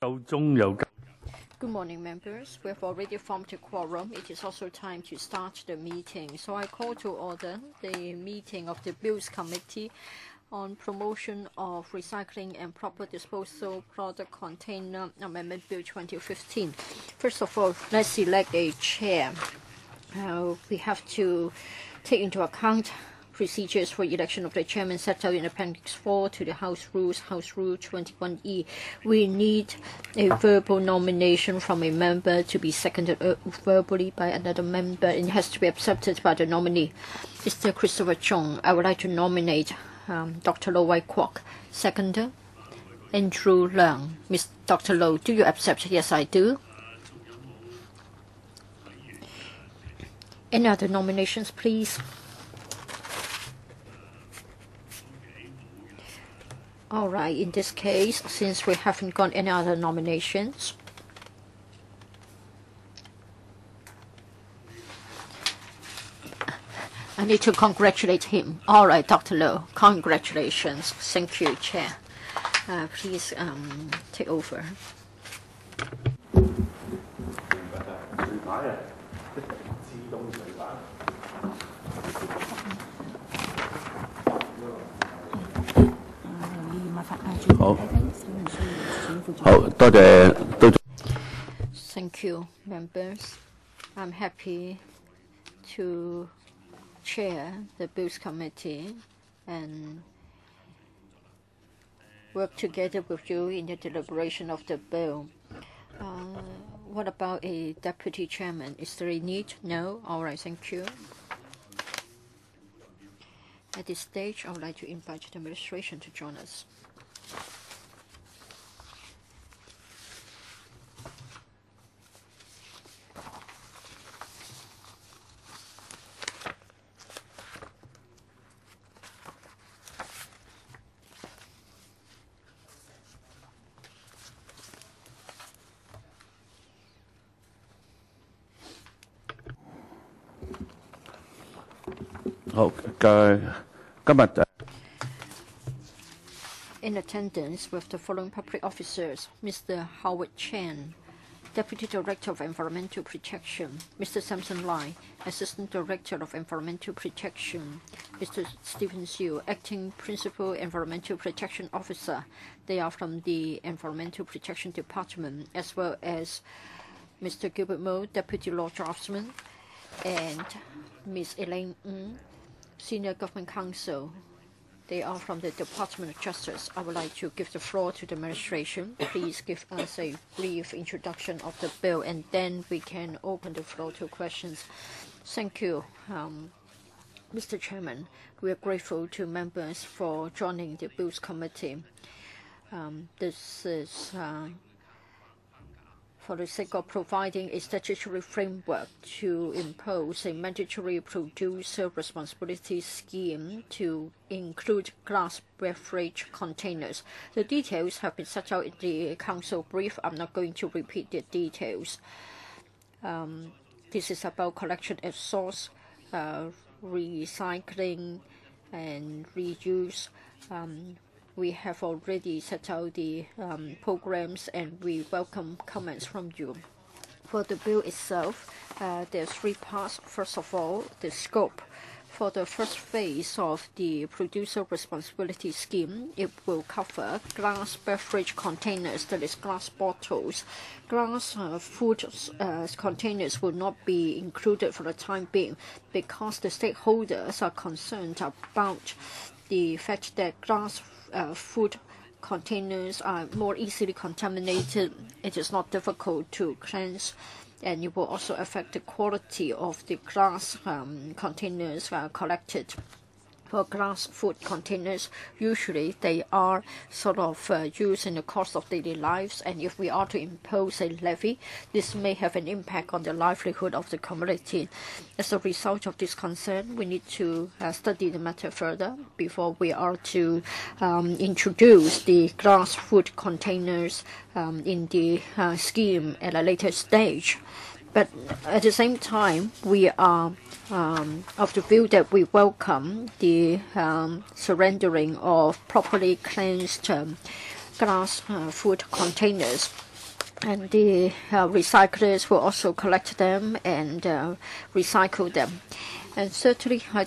Good morning, members. We have already formed a quorum. It is also time to start the meeting. So I call to order the meeting of the Bills Committee on Promotion of Recycling and Proper Disposal Product Container Amendment Bill 2015. First of all, let's elect a chair. We have to take into account procedures for election of the chairman set out in Appendix 4 to the House Rules, House Rule 21E. We need a verbal nomination from a member to be seconded verbally by another member, and it has to be accepted by the nominee. Mr. Christopher Chung, I would like to nominate Dr. Lo Wai Kwok. Seconder, Andrew Leung. Dr. Lo, do you accept? Yes, I do. Any other nominations, please? All right, in this case, since we haven't got any other nominations, I need to congratulate him. All right, Dr. Lo, congratulations. Thank you, Chair. Please take over. Thank you, members. I'm happy to chair the Bills Committee and work together with you in the deliberation of the bill. What about a deputy chairman? Is there a need? No? All right, thank you. At this stage, I would like to invite the administration to join us. In attendance with the following public officers: Mr. Howard Chen, Deputy Director of Environmental Protection; Mr. Samson Lai, Assistant Director of Environmental Protection; Mr. Stephen Siu, Acting Principal Environmental Protection Officer. They are from the Environmental Protection Department, as well as Mr. Gilbert Mo, Deputy Law Draftsman, and Ms. Elaine Ng, Senior Government Counsel. They are from the Department of Justice. I would like to give the floor to the administration. Please give us a brief introduction of the bill, and then we can open the floor to questions. Thank you, Mr. Chairman. We are grateful to members for joining the Bills Committee. This is for the sake of providing a statutory framework to impose a mandatory producer responsibility scheme to include glass beverage containers. The details have been set out in the Council brief. I'm not going to repeat the details. This is about collection at source, recycling, and reuse. We have already set out the programs, and we welcome comments from you. For the bill itself, there are three parts. First of all, the scope. For the first phase of the producer responsibility scheme, it will cover glass beverage containers, that is glass bottles. Glass food containers will not be included for the time being because the stakeholders are concerned about the fact that glass food containers are more easily contaminated. It is not difficult to cleanse, and it will also affect the quality of the glass containers collected. For glass food containers, usually they are sort of used in the course of daily lives, and if we are to impose a levy, this may have an impact on the livelihood of the community. As a result of this concern, we need to study the matter further before we are to introduce the glass food containers in the scheme at a later stage. But at the same time, we are of the view that we welcome the surrendering of properly cleansed glass food containers. and the recyclers will also collect them and recycle them. And certainly, I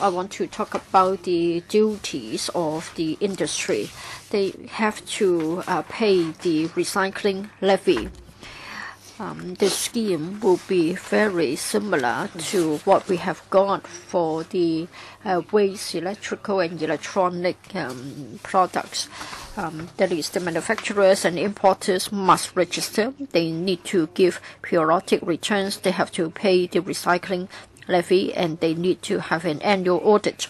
want to talk about the duties of the industry. They have to pay the recycling levy. The scheme will be very similar to what we have got for the waste electrical and electronic products. That is, the manufacturers and importers must register. They need to give periodic returns. They have to pay the recycling levy, and they need to have an annual audit.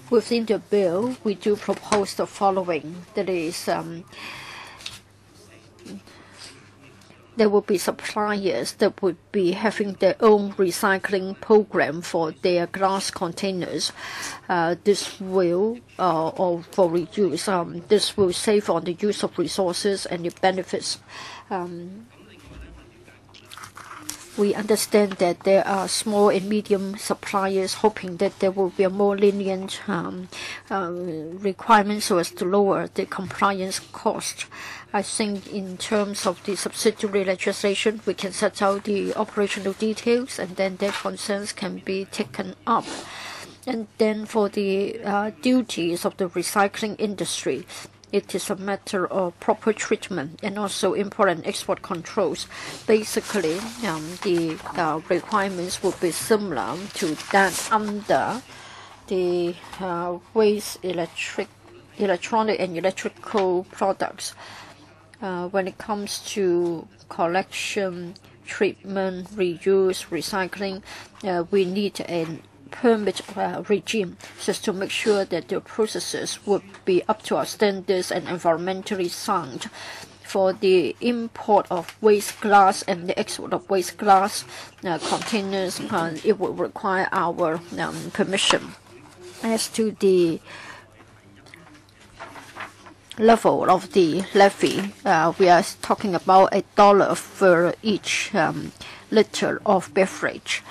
Within the bill, we do propose the following. That is, there will be suppliers that would be having their own recycling program for their glass containers. This will, or for reuse, this will save on the use of resources and it benefits. We understand that there are small and medium suppliers hoping that there will be a more lenient requirement so as to lower the compliance cost. I think in terms of the subsidiary legislation, we can set out the operational details and then their concerns can be taken up. And then for the duties of the recycling industry, it is a matter of proper treatment and also import and export controls. Basically, the requirements will be similar to that under the waste electronic and electrical products. When it comes to collection, treatment, reuse, recycling, we need an permit regime just to make sure that the processes would be up to our standards and environmentally sound. For the import of waste glass and the export of waste glass containers, it will require our permission. As to the level of the levy, we are talking about $1 for each liter of beverage.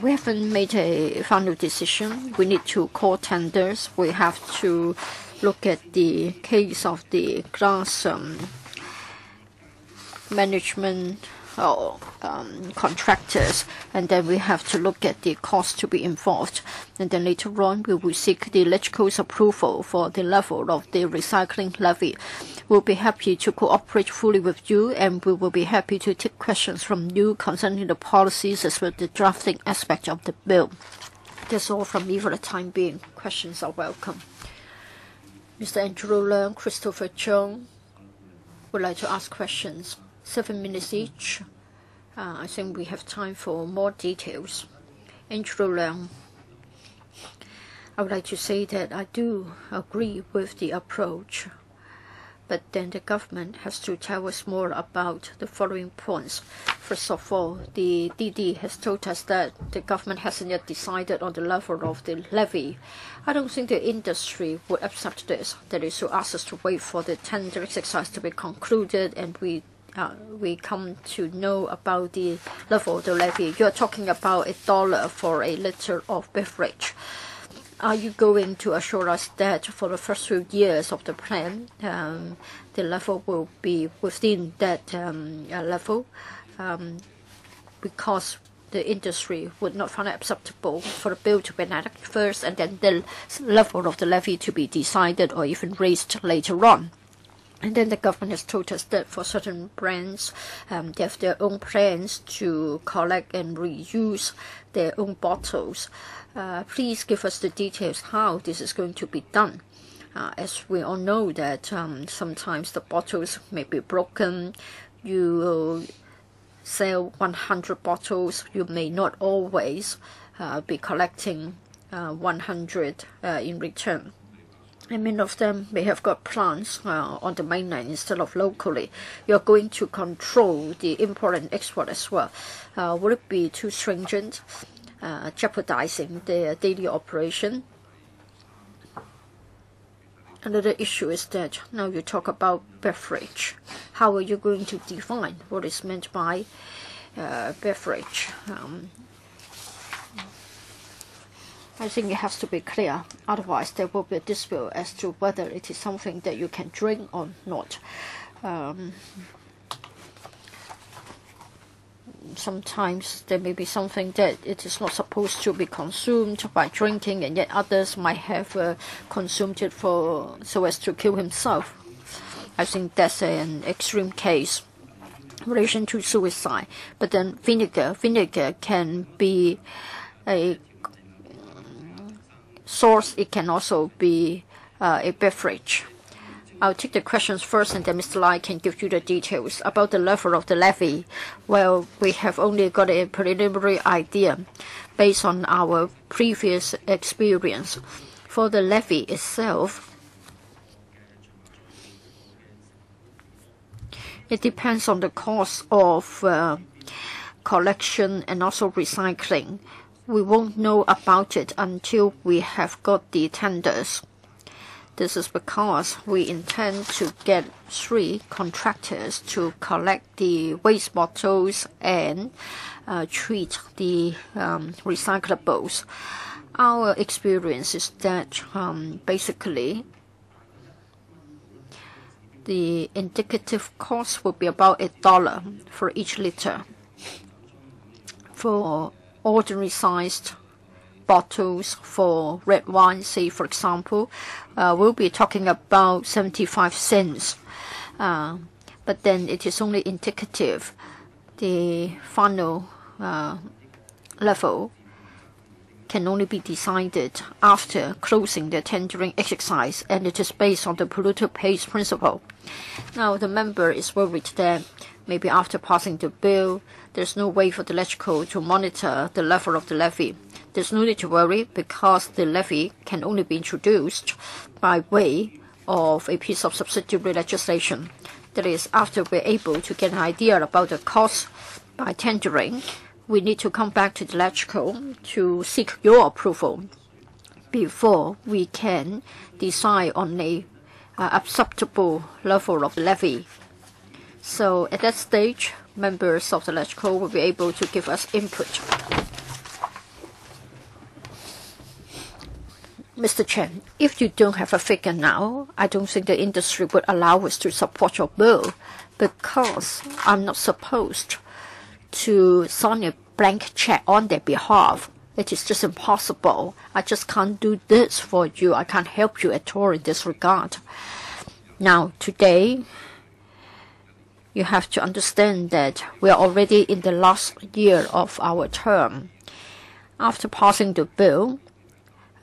We haven't made a final decision. We need to call tenders. We have to look at the case of the glass management contractors, and then we have to look at the cost to be involved. And then later on, we will seek the LegCo's approval for the level of the recycling levy. We'll be happy to cooperate fully with you, and we will be happy to take questions from you concerning the policies as well as the drafting aspect of the bill. That's all from me for the time being. Questions are welcome. Mr. Andrew Leung, Christopher Chung would like to ask questions. 7 minutes each. I think we have time for more details. Andrew Leung, I would like to say that I do agree with the approach, but then the government has to tell us more about the following points. First of all, the DD has told us that the government hasn't yet decided on the level of the levy. I don't think the industry would accept this. That is to ask us to wait for the tender exercise to be concluded and we come to know about the level of the levy. You're talking about $1 for a liter of beverage. Are you going to assure us that for the first few years of the plan, the level will be within that level? Because the industry would not find it acceptable for the bill to be enacted first and then the level of the levy to be decided or even raised later on. And then the government has told us that for certain brands, they have their own plans to collect and reuse their own bottles. Please give us the details how this is going to be done. As we all know that sometimes the bottles may be broken. You sell 100 bottles, you may not always be collecting 100 in return. And many of them may have got plants on the mainland instead of locally. You're going to control the import and export as well. Would it be too stringent, jeopardizing their daily operation? Another issue is that now you talk about beverage. How are you going to define what is meant by beverage? I think it has to be clear. Otherwise, there will be a dispute as to whether it is something that you can drink or not. sometimes there may be something that it is not supposed to be consumed by drinking, and yet others might have consumed it so as to kill himself. I think that's an extreme case in relation to suicide. But then vinegar can be a source. It can also be a beverage. I'll take the questions first, and then Mr. Lai can give you the details. About the level of the levy, well, we have only got a preliminary idea based on our previous experience. For the levy itself, it depends on the cost of collection and also recycling. We won't know about it until we have got the tenders. This is because we intend to get 3 contractors to collect the waste bottles and treat the recyclables. Our experience is that basically the indicative cost will be about $1 for each liter. For ordinary sized bottles for red wine, say for example, we'll be talking about 75 cents. But then it is only indicative. The final level can only be decided after closing the tendering exercise, and it is based on the polluter pays principle. Now, the member is worried that maybe after passing the bill, there's no way for the electrical to monitor the level of the levy. There's no need to worry, because the levy can only be introduced by way of a piece of subsidiary legislation. That is, after we're able to get an idea about the cost by tendering, we need to come back to the electrical to seek your approval before we can decide on a acceptable level of the levy. So at that stage, members of the electrical will be able to give us input. Mr. Chen, if you don't have a figure now, I don't think the industry would allow us to support your bill, because I'm not supposed to sign a blank check on their behalf. It is just impossible. I just can't do this for you. I can't help you at all in this regard. Now, today, you have to understand that we are already in the last year of our term. After passing the bill,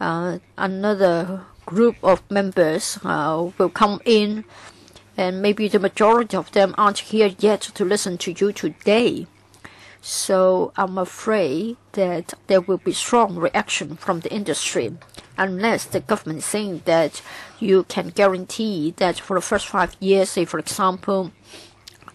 another group of members will come in, and maybe the majority of them aren't here yet to listen to you today. So I'm afraid that there will be strong reaction from the industry, unless the government is saying that you can guarantee that for the first 5 years, say for example,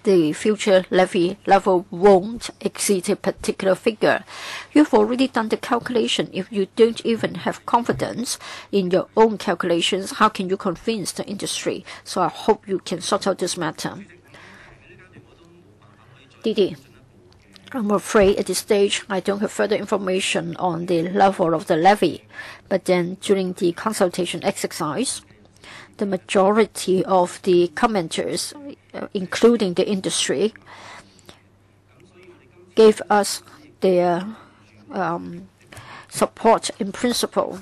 the future levy level won't exceed a particular figure. You've already done the calculation. If you don't even have confidence in your own calculations, how can you convince the industry? So I hope you can sort out this matter. Didi, I'm afraid at this stage I don't have further information on the level of the levy. But then during the consultation exercise, the majority of the commenters, including the industry, gave us their support in principle.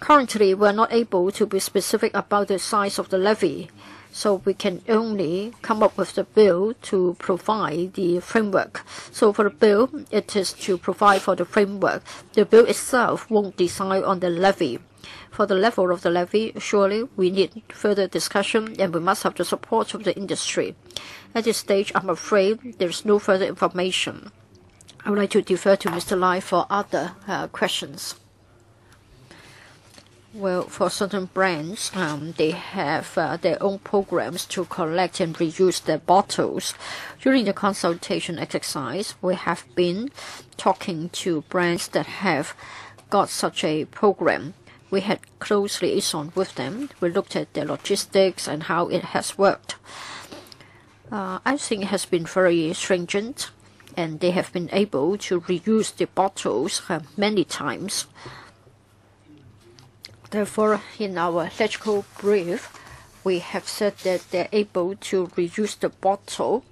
Currently, we are not able to be specific about the size of the levy, so we can only come up with the bill to provide the framework. So for the bill, it is to provide for the framework. The bill itself won't decide on the levy. For the level of the levy, surely we need further discussion, and we must have the support of the industry. At this stage, I'm afraid there is no further information. I would like to defer to Mr. Lai for other questions. Well, for certain brands, they have their own programs to collect and reuse their bottles. During the consultation exercise, we have been talking to brands that have got such a program. We had close liaison with them. We looked at their logistics and how it has worked. I think it has been very stringent, and they have been able to reuse the bottles many times. Therefore, in our electrical brief, we have said that they're able to reuse the bottle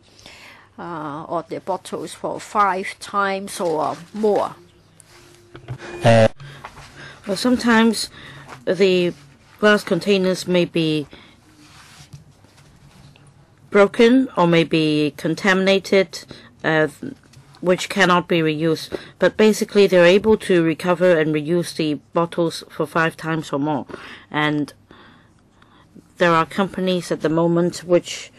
or the bottles for 5 times or more. Well, sometimes the glass containers may be broken or may be contaminated, which cannot be reused. But basically, they're able to recover and reuse the bottles for 5 times or more. And there are companies at the moment which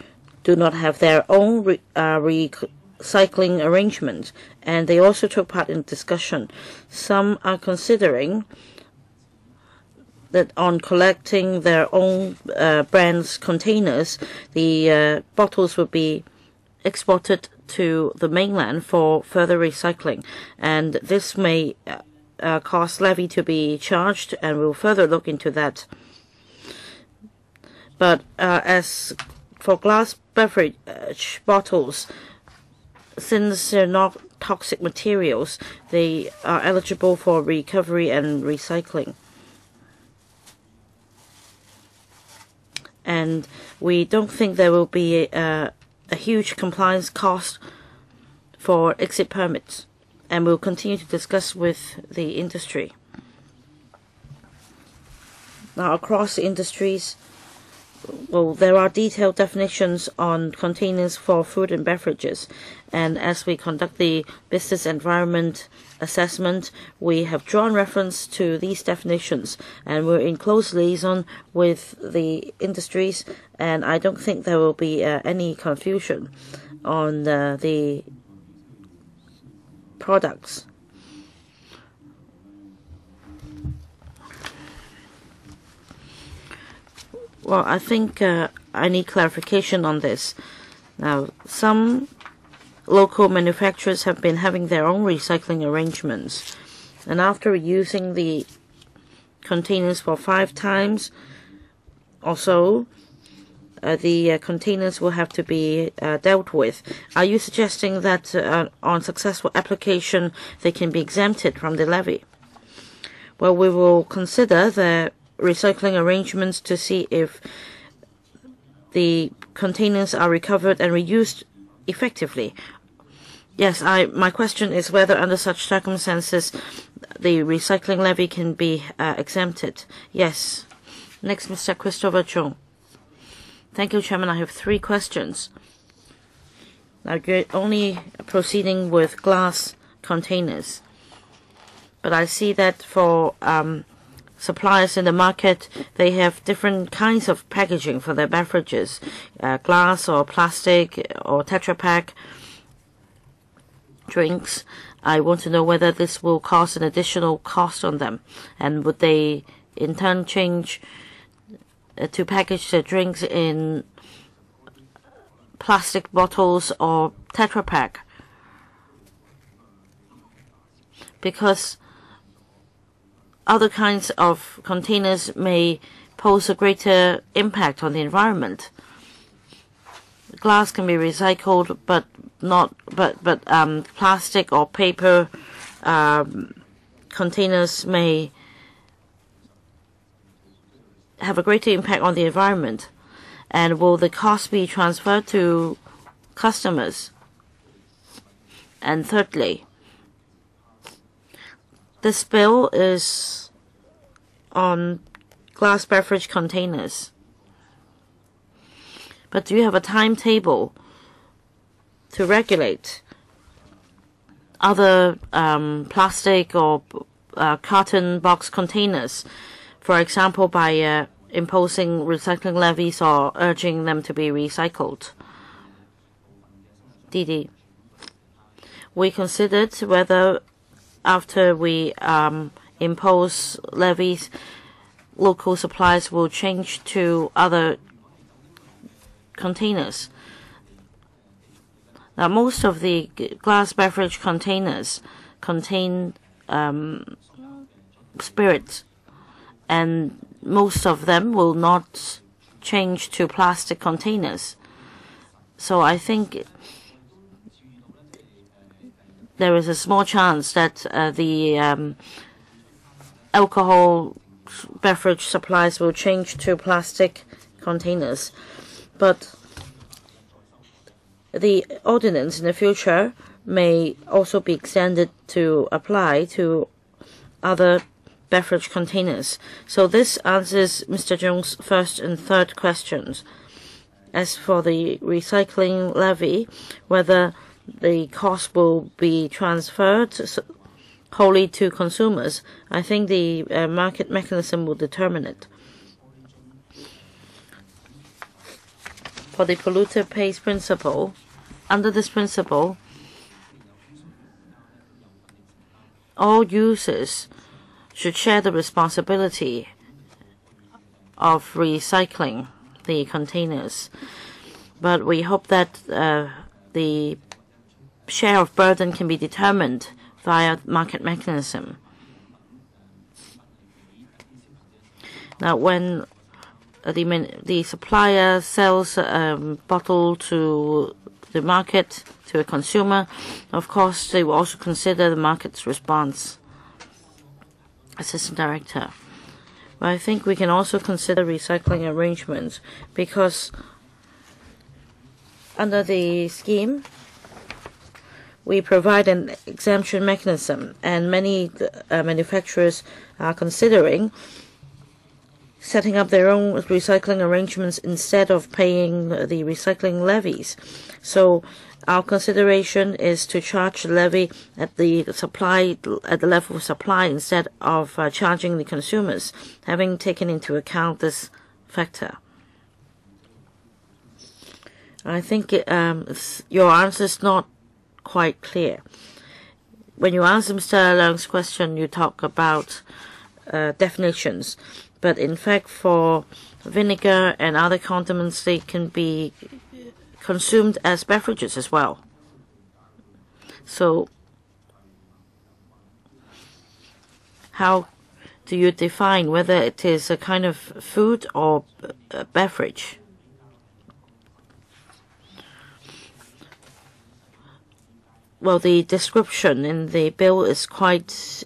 do not have their own recycling arrangement, and they also took part in discussion. Some are considering that on collecting their own brands containers, the bottles will be exported to the mainland for further recycling, and this may cause levy to be charged, and we'll further look into that. But as for glass beverage bottles, since they're not toxic materials, they are eligible for recovery and recycling. And we don't think there will be a huge compliance cost for exit permits, and we'll continue to discuss with the industry. Now, across the industries, well, there are detailed definitions on containers for food and beverages, and as we conduct the business environment assessment, we have drawn reference to these definitions, and we're in close liaison with the industries, and I don't think there will be any confusion on the products. Well, I think I need clarification on this. Now, some local manufacturers have been having their own recycling arrangements, and after using the containers for 5 times or so, the containers will have to be dealt with. Are you suggesting that on successful application they can be exempted from the levy? Well, we will consider the recycling arrangements to see if the containers are recovered and reused effectively. Yes, my question is whether under such circumstances the recycling levy can be exempted. Yes. Next, Mr. Christopher Chung. Thank you, Chairman. I have 3 questions. Now, you're only proceeding with glass containers, but I see that for suppliers in the market, they have different kinds of packaging for their beverages, glass or plastic or Tetra Pak drinks. I want to know whether this will cause an additional cost on them, and would they in turn change to package their drinks in plastic bottles or Tetra Pak? Because other kinds of containers may pose a greater impact on the environment. Glass can be recycled, but plastic or paper containers may have a greater impact on the environment. And will the cost be transferred to customers? And thirdly, this bill is on glass beverage containers. But do you have a timetable to regulate other plastic or carton box containers, for example, by imposing recycling levies or urging them to be recycled? Didi, we considered whether after we impose levies, local supplies will change to other containers. Now, most of the glass beverage containers contain spirits, and most of them will not change to plastic containers. So I think there is a small chance that the alcohol beverage supplies will change to plastic containers. But the ordinance in the future may also be extended to apply to other beverage containers. So this answers Mr. Zhong's first and third questions. As for the recycling levy, whether the cost will be transferred wholly to consumers, I think the market mechanism will determine it. For the polluter pays principle, under this principle, all users should share the responsibility of recycling the containers. But we hope that the share of burden can be determined via market mechanism. Now, when the supplier sells a bottle to the market, to a consumer, of course, they will also consider the market's response. Assistant Director. But I think we can also consider recycling arrangements, because under the scheme, we provide an exemption mechanism, and many manufacturers are considering setting up their own recycling arrangements instead of paying the recycling levies. So our consideration is to charge the levy at the level of supply instead of charging the consumers, having taken into account this factor. I think your answer is not quite clear. When you answer Mr. Leung's question, you talk about definitions, but in fact for vinegar and other condiments, they can be consumed as beverages as well. So how do you define whether it is a kind of food or a beverage? Well, the description in the bill is quite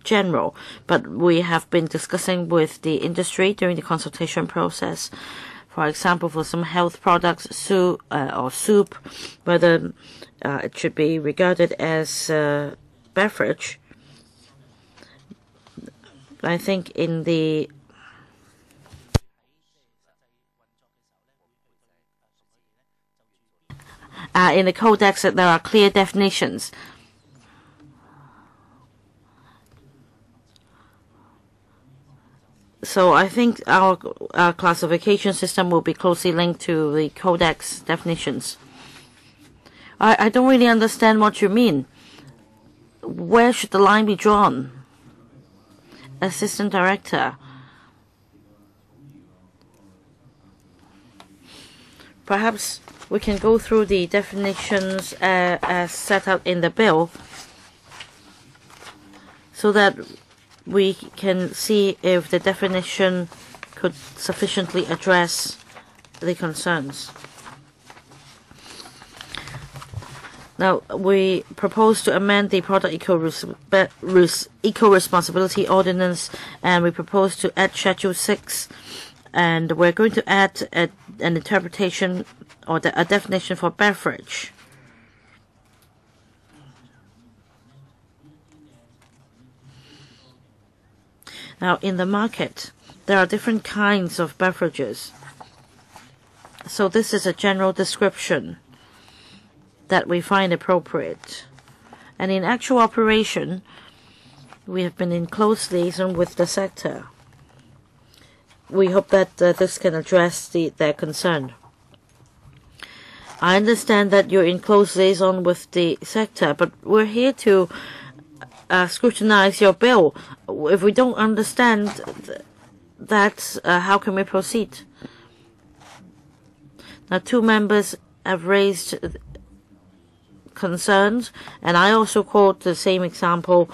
general, but we have been discussing with the industry during the consultation process. For example, for some health products, soup, whether it should be regarded as a beverage. I think in the codex that there are clear definitions. So I think our classification system will be closely linked to the codex definitions. I don't really understand what you mean. Where should the line be drawn? Assistant Director. Perhaps we can go through the definitions as set out in the bill, so that we can see if the definition could sufficiently address the concerns. Now, we propose to amend the Product Eco-Responsibility Ordinance, and we propose to add Schedule 6, and we're going to add an interpretation or a definition for beverage. Now, in the market, there are different kinds of beverages. So this is a general description that we find appropriate. And in actual operation, we have been in close liaison with the sector. We hope that this can address their concern. I understand that you're in close liaison with the sector, but we're here to scrutinize your bill. If we don't understand that, how can we proceed? Now, two members have raised concerns, and I also quote the same example.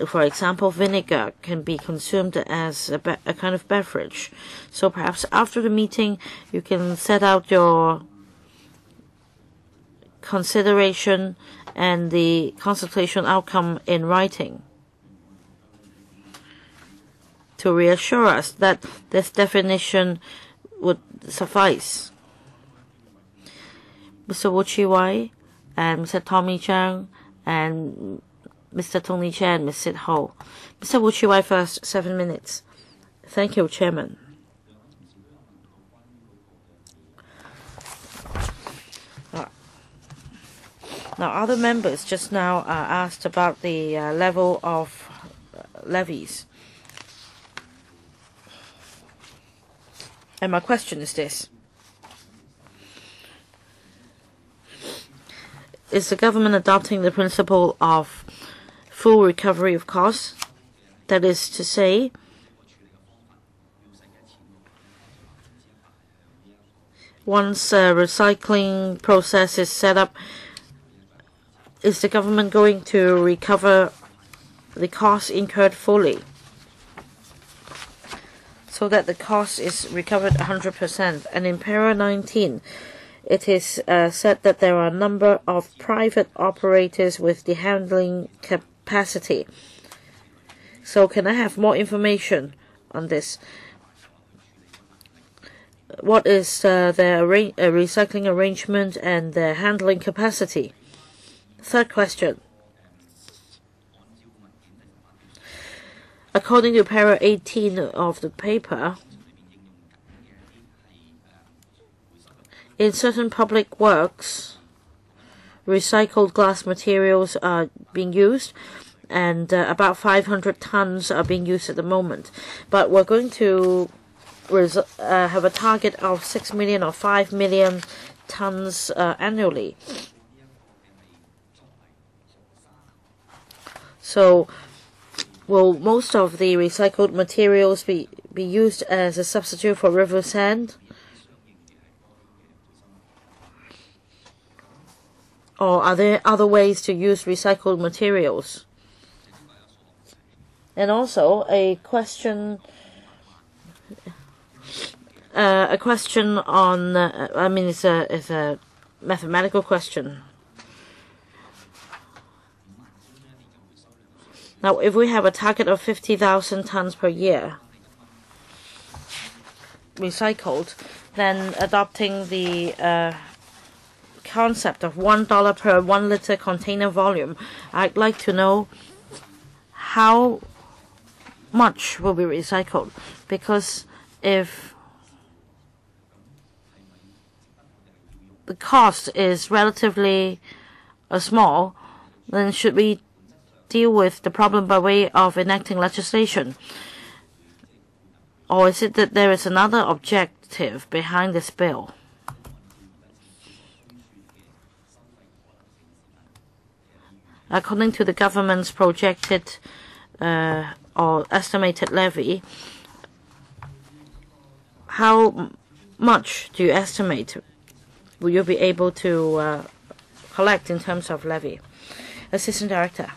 For example, vinegar can be consumed as a kind of beverage. So perhaps after the meeting, you can set out your consideration and the consultation outcome in writing to reassure us that this definition would suffice. Mr. Wu Chi-wai and Mr. Tommy Chang and Mr. Tony Chen, Ms. Sid Ho. Mr. Wu Chi-wai first, 7 minutes. Thank you, Chairman. Now, other members just now asked about the level of levies. And my question is this. Is the government adopting the principle of full recovery of costs? That is to say, once a recycling process is set up, is the government going to recover the costs incurred fully so that the cost is recovered 100%? And in para 19, it is said that there are a number of private operators with the handling capacity. So can I have more information on this? What is their recycling arrangement and their handling capacity? Third question. According to para 18 of the paper, in certain public works, recycled glass materials are being used, and about 500 tons are being used at the moment. But we're going to have a target of 6 million or 5 million tons annually. So will most of the recycled materials be used as a substitute for river sand? Or are there other ways to use recycled materials? And also a question on, it's a mathematical question. Now, if we have a target of 50,000 tons per year recycled, then adopting the concept of $1 per 1 liter container volume, I'd like to know how much will be recycled. Because if the cost is relatively small, then should we deal with the problem by way of enacting legislation? Or is it that there is another objective behind this bill? According to the government's projected or estimated levy, how much do you estimate will you be able to collect in terms of levy? Assistant Director.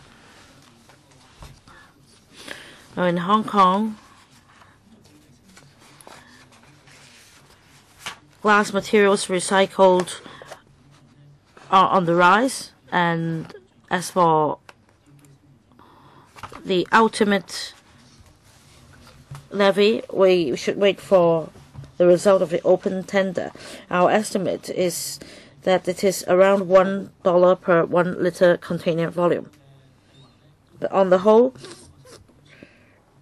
Now in Hong Kong, glass materials recycled are on the rise, and as for the ultimate levy, we should wait for the result of the open tender. Our estimate is that it is around $1 per 1 liter container volume. But on the whole,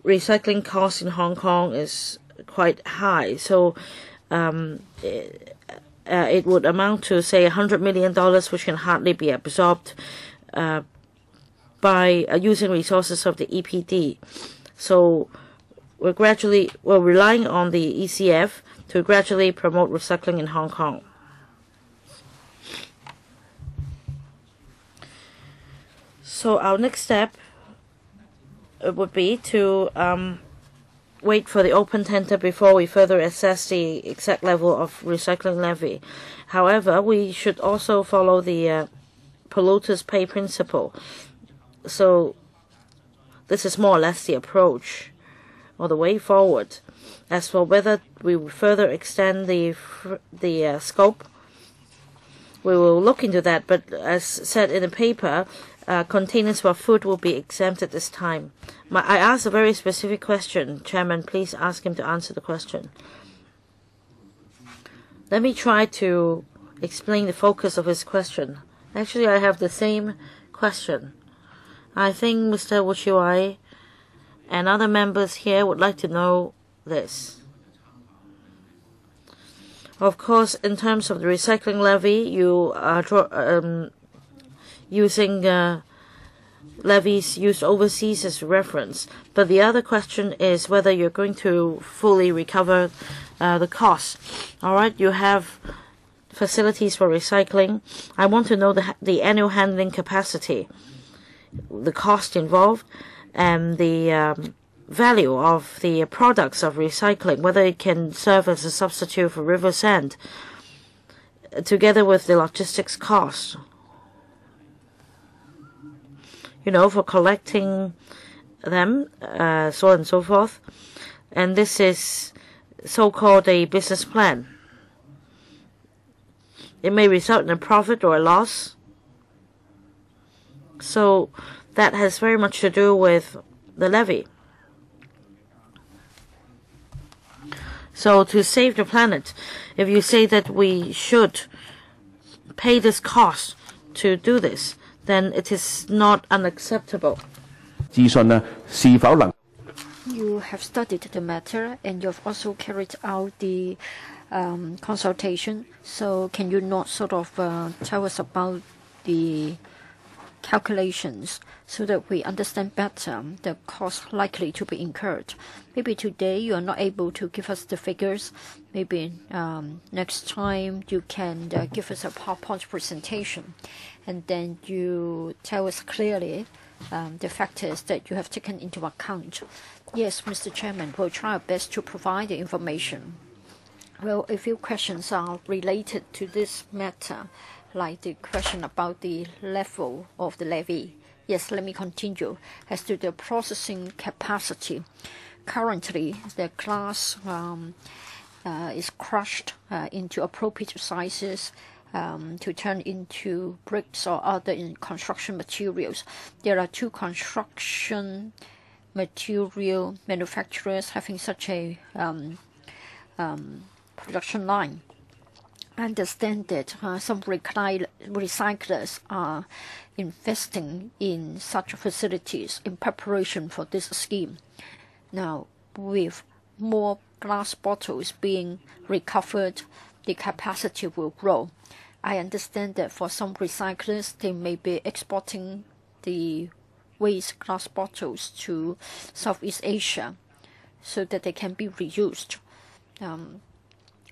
recycling cost in Hong Kong is quite high, so it would amount to, say, $100 million, which can hardly be absorbed by using resources of the EPD. So we're relying on the ECF to gradually promote recycling in Hong Kong. So our next step would be to wait for the open tender before we further assess the exact level of recycling levy. However, we should also follow the polluters pay principle. So this is more or less the approach or the way forward. As for whether we will further extend the scope, we will look into that. But as said in the paper, containers for food will be exempt at this time. I asked a very specific question. Chairman, please ask him to answer the question. Let me try to explain the focus of his question. Actually, I have the same question. I think Mr. Wuchiwai and other members here would like to know this. Of course, in terms of the recycling levy, you are using levies used overseas as reference. But the other question is whether you're going to fully recover the cost. All right, you have facilities for recycling. I want to know the annual handling capacity, the cost involved, and the value of the products of recycling, whether it can serve as a substitute for river sand, together with the logistics cost. For collecting them, so on and so forth. And this is so-called a business plan. It may result in a profit or a loss. So that has very much to do with the levy. So to save the planet, if you say that we should pay this cost to do this, then it is not unacceptable. You have studied the matter and you've also carried out the consultation. So can you not sort of tell us about the calculations so that we understand better the cost likely to be incurred? Maybe today you are not able to give us the figures. Maybe next time you can give us a PowerPoint presentation, and then you tell us clearly the factors that you have taken into account. Yes, Mr. Chairman, we'll try our best to provide the information. Well, a few questions are related to this matter, like the question about the level of the levy. Yes, let me continue. As to the processing capacity, currently the glass is crushed into appropriate sizes to turn into bricks or other construction materials. There are 2 construction material manufacturers having such a production line. I understand that some recyclers are investing in such facilities in preparation for this scheme. Now, with more glass bottles being recovered, the capacity will grow. I understand that for some recyclers, they may be exporting the waste glass bottles to Southeast Asia so that they can be reused.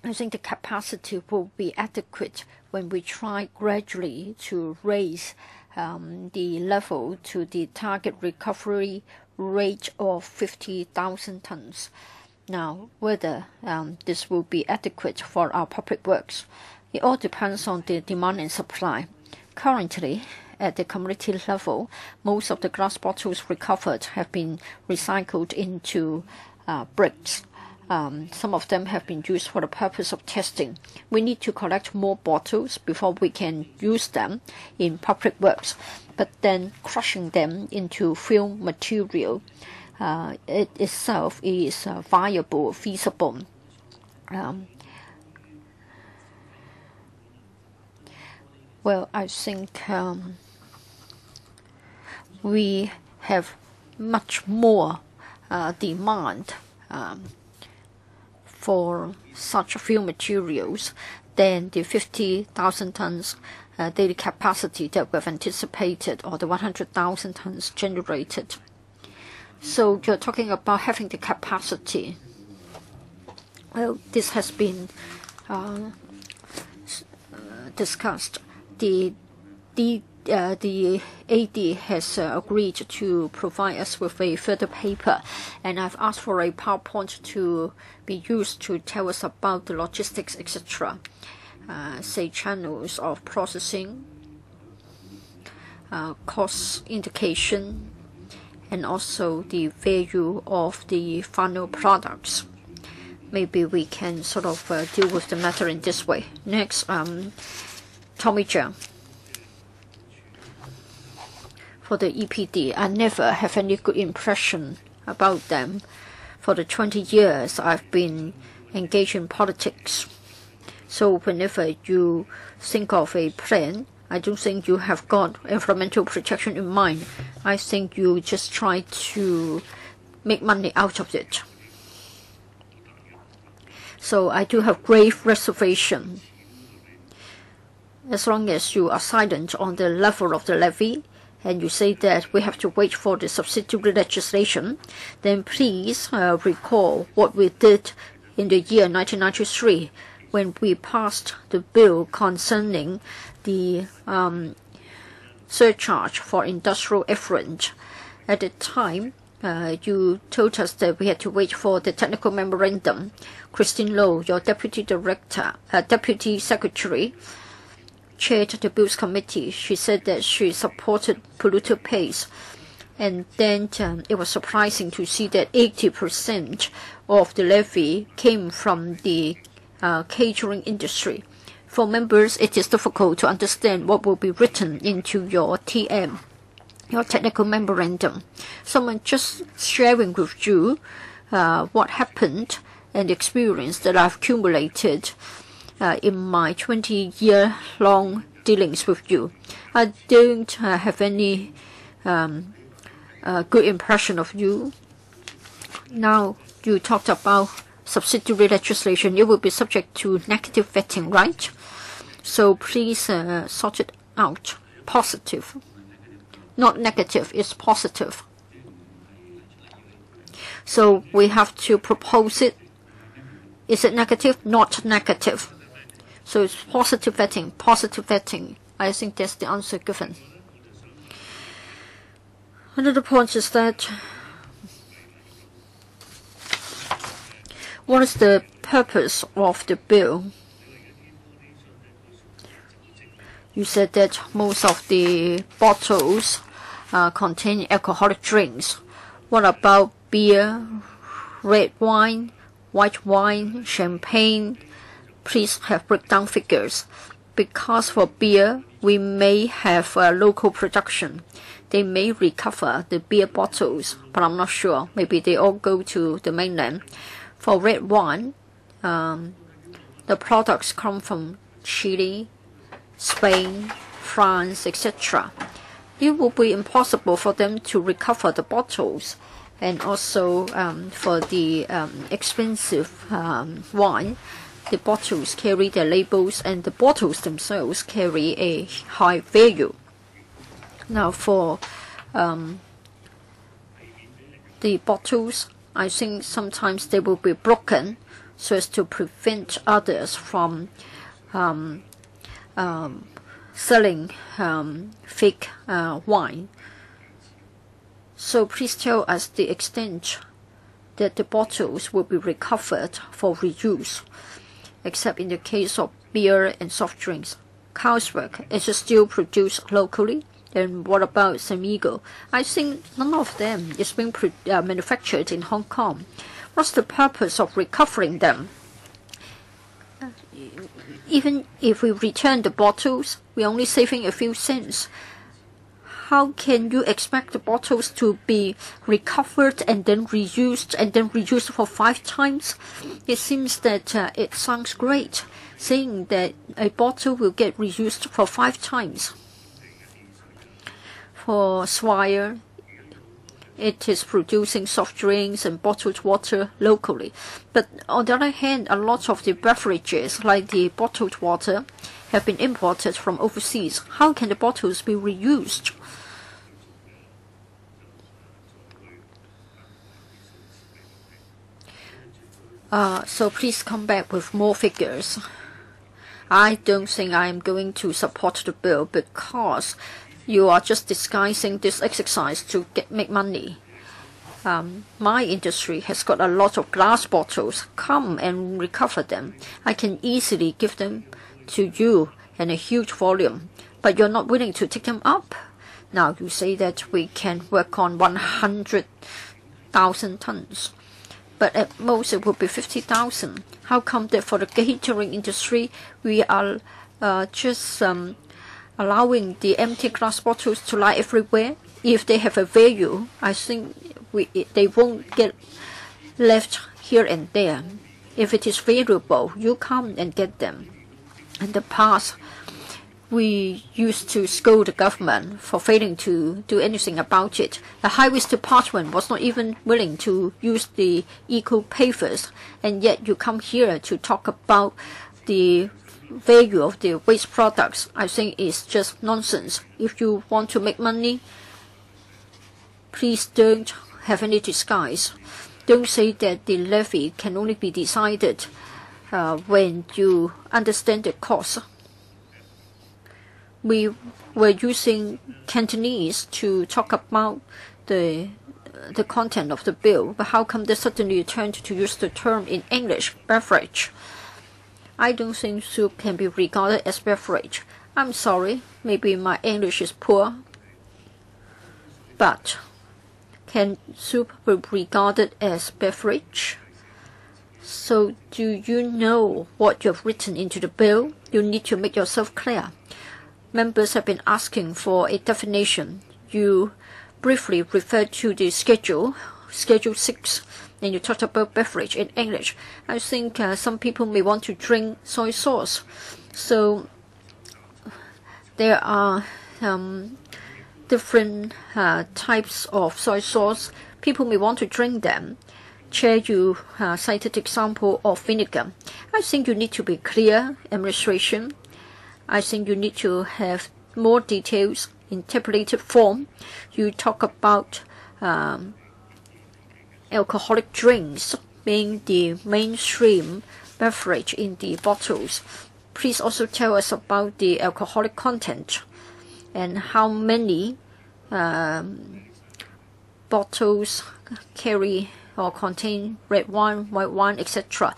I think the capacity will be adequate when we try gradually to raise the level to the target recovery rate of 50,000 tons. Now, whether this will be adequate for our public works, it all depends on the demand and supply. Currently, at the community level, most of the glass bottles recovered have been recycled into bricks. Some of them have been used for the purpose of testing. We need to collect more bottles before we can use them in public works. But then crushing them into film material, it itself is viable, feasible. Well, I think we have much more demand for such film materials than the 50,000 tons daily capacity that we've anticipated, or the 100,000 tons generated. So you're talking about having the capacity. Well, this has been discussed. The AD has agreed to provide us with a further paper, and I've asked for a PowerPoint to be used to tell us about the logistics, etc. Say channels of processing, cost indication, and also the value of the final products. Maybe we can sort of deal with the matter in this way. Next, Tommy Cheung. For the EPD, I never have any good impression about them. For the 20 years I've been engaged in politics, So whenever you think of a plan, I don't think you have got environmental protection in mind. I think you just try to make money out of it. So I do have grave reservation. As long as you are silent on the level of the levy, and you say that we have to wait for the subsidiary legislation, then please recall what we did in the year 1993 when we passed the bill concerning the surcharge for industrial effluent. At the time, you told us that we had to wait for the technical memorandum. Christine Low, your deputy secretary, chaired the Bills Committee. She said that she supported polluter pays. And then it was surprising to see that 80% of the levy came from the catering industry. For members, it is difficult to understand what will be written into your TM, your technical memorandum. Someone just sharing with you what happened and the experience that I've accumulated in my 20-year-long dealings with you. I don't have any good impression of you. Now, you talked about subsidiary legislation. It will be subject to negative vetting, right? So please sort it out. Positive. Not negative, it's positive. So we have to propose it. Is it negative? Not negative. So it's positive vetting, positive vetting. I think that's the answer given. Another point is that what is the purpose of the bill? You said that most of the bottles contain alcoholic drinks. What about beer, red wine, white wine, champagne? Please have breakdown figures. Because for beer, we may have local production. They may recover the beer bottles, but I'm not sure. Maybe they all go to the mainland. For red wine, the products come from Chile, Spain, France, etc. It will be impossible for them to recover the bottles. And also for the expensive wine, the bottles carry their labels and the bottles themselves carry a high value. Now for the bottles, I think sometimes they will be broken so as to prevent others from selling fake wine. So please tell us the extent that the bottles will be recovered for reuse, except in the case of beer and soft drinks. Carlsberg is still produced locally. Then what about Samigo? I think none of them is being manufactured in Hong Kong. What's the purpose of recovering them? Even if we return the bottles, we're only saving a few cents. How can you expect the bottles to be recovered and then reused for 5 times? It seems that it sounds great, saying that a bottle will get reused for 5 times. For Swire, it is producing soft drinks and bottled water locally. But on the other hand, a lot of the beverages, like the bottled water, have been imported from overseas. How can the bottles be reused? So please come back with more figures. I don't think I am going to support the bill because you are just disguising this exercise to make money. My industry has got a lot of glass bottles. Come and recover them. I can easily give them to you in a huge volume, but you're not willing to take them up. Now you say that we can work on 100,000 tons. But at most it would be 50,000. How come that for the catering industry we are just allowing the empty glass bottles to lie everywhere? If they have a value, I think they won't get left here and there. If it is valuable, you come and get them. In the past, we used to scold the government for failing to do anything about it. The Highways Department was not even willing to use the eco-pavers, and yet you come here to talk about the value of the waste products. I think it's just nonsense. If you want to make money, please don't have any disguise. Don't say that the levy can only be decided when you understand the cost. We were using Cantonese to talk about the content of the bill, but how come they suddenly turned to use the term in English, beverage? I don't think soup can be regarded as beverage. I'm sorry, maybe my English is poor, but can soup be regarded as beverage? So do you know what you have written into the bill? You need to make yourself clear. Members have been asking for a definition. You briefly referred to the Schedule 6, and you talked about beverage in English. I think some people may want to drink soy sauce. So there are different types of soy sauce. People may want to drink them. Chair, you cited the example of vinegar. I think you need to be clear, administration. I think you need to have more details in tabulated form. You talk about alcoholic drinks being the mainstream beverage in the bottles. Please also tell us about the alcoholic content and how many bottles carry or contain red wine, white wine, etc.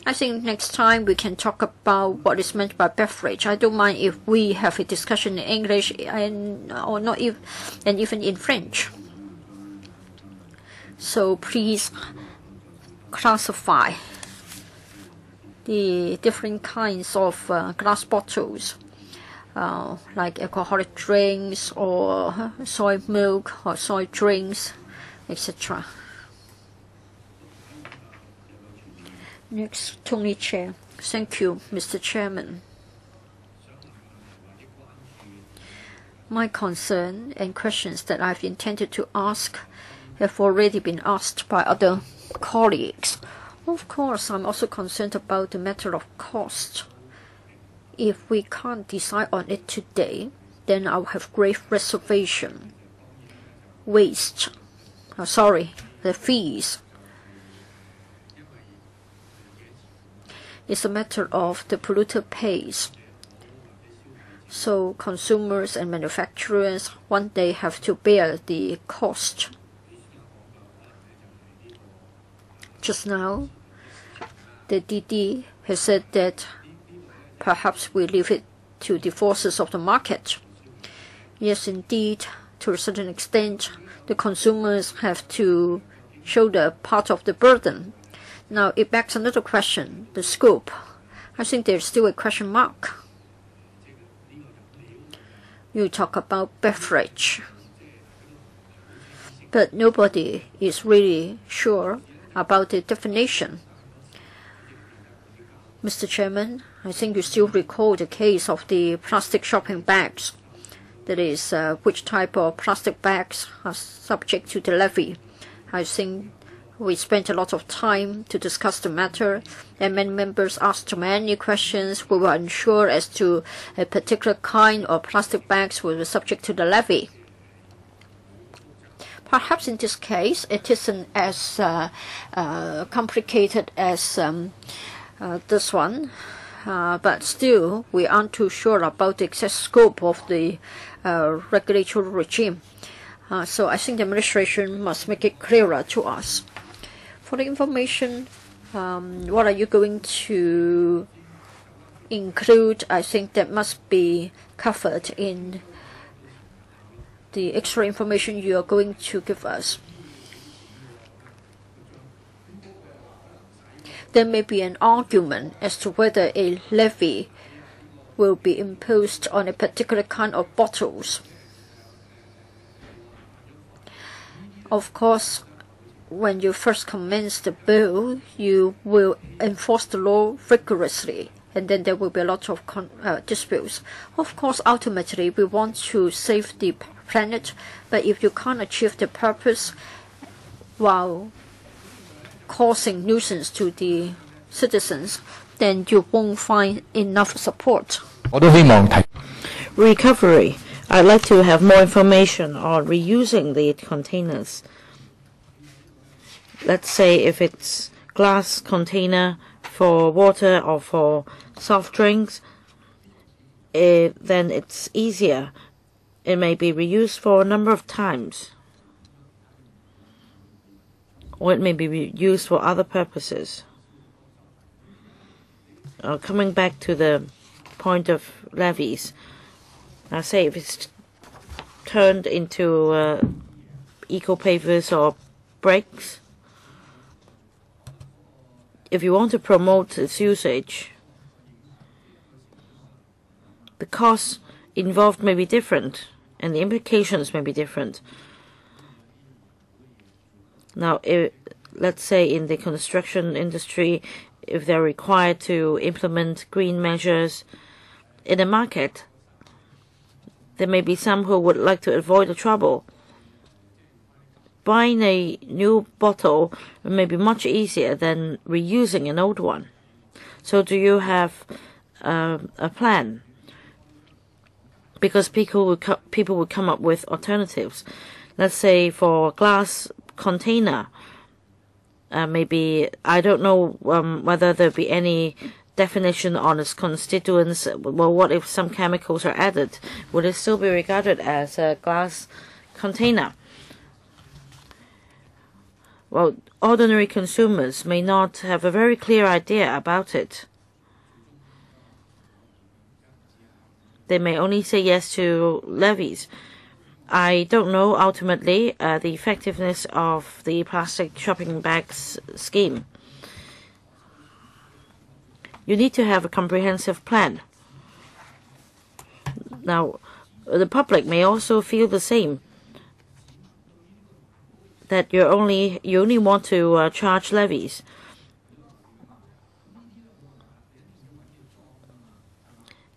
I think next time we can talk about what is meant by beverage. I don't mind if we have a discussion in English and even in French. So please classify the different kinds of glass bottles, like alcoholic drinks or soy milk or soy drinks, etc. Next, Tony Chair. Thank you, Mr. Chairman. My concern and questions that I've intended to ask have already been asked by other colleagues. Of course, I'm also concerned about the matter of cost. If we can't decide on it today, then I'll have grave reservation. The fees. It's a matter of the polluter pays. So consumers and manufacturers one day have to bear the cost. Just now, the DD has said that perhaps we leave it to the forces of the market. Yes, indeed, to a certain extent, the consumers have to shoulder part of the burden. Now, it begs another question, the scope. I think there's still a question mark. You talk about beverage, but nobody is really sure about the definition. Mr. Chairman, I think you still recall the case of the plastic shopping bags. That is, which type of plastic bags are subject to the levy. I think we spent a lot of time to discuss the matter, and many members asked many questions. We were unsure as to a particular kind of plastic bags will be subject to the levy. Perhaps in this case, it isn't as complicated as this one, but still, we aren't too sure about the exact scope of the regulatory regime. So I think the administration must make it clearer to us. For the information, what are you going to include? I think that must be covered in the extra information you are going to give us. There may be an argument as to whether a levy will be imposed on a particular kind of bottles. Of course, when you first commence the bill, you will enforce the law rigorously, and then there will be a lot of disputes. Of course, ultimately, we want to save the planet, but if you can't achieve the purpose while causing nuisance to the citizens, then you won't find enough support. Recovery. I'd like to have more information on reusing the containers. Let's say if it's glass container for water or for soft drinks, then it's easier. It may be reused for a number of times, or it may be used for other purposes. Coming back to the point of levies, I say if it's turned into eco-pavers or bricks, if you want to promote its usage, the costs involved may be different and the implications may be different. Now, let's say in the construction industry, if they're required to implement green measures in the market, there may be some who would like to avoid the trouble. Buying a new bottle may be much easier than reusing an old one. So do you have a plan? Because people would come up with alternatives. Let's say for glass container, maybe, I don't know whether there'll be any definition on its constituents. Well, what if some chemicals are added? Would it still be regarded as a glass container? Well, ordinary consumers may not have a very clear idea about it. They may only say yes to levies. I don't know ultimately the effectiveness of the plastic shopping bags scheme. You need to have a comprehensive plan. Now, the public may also feel the same, that you only want to charge levies.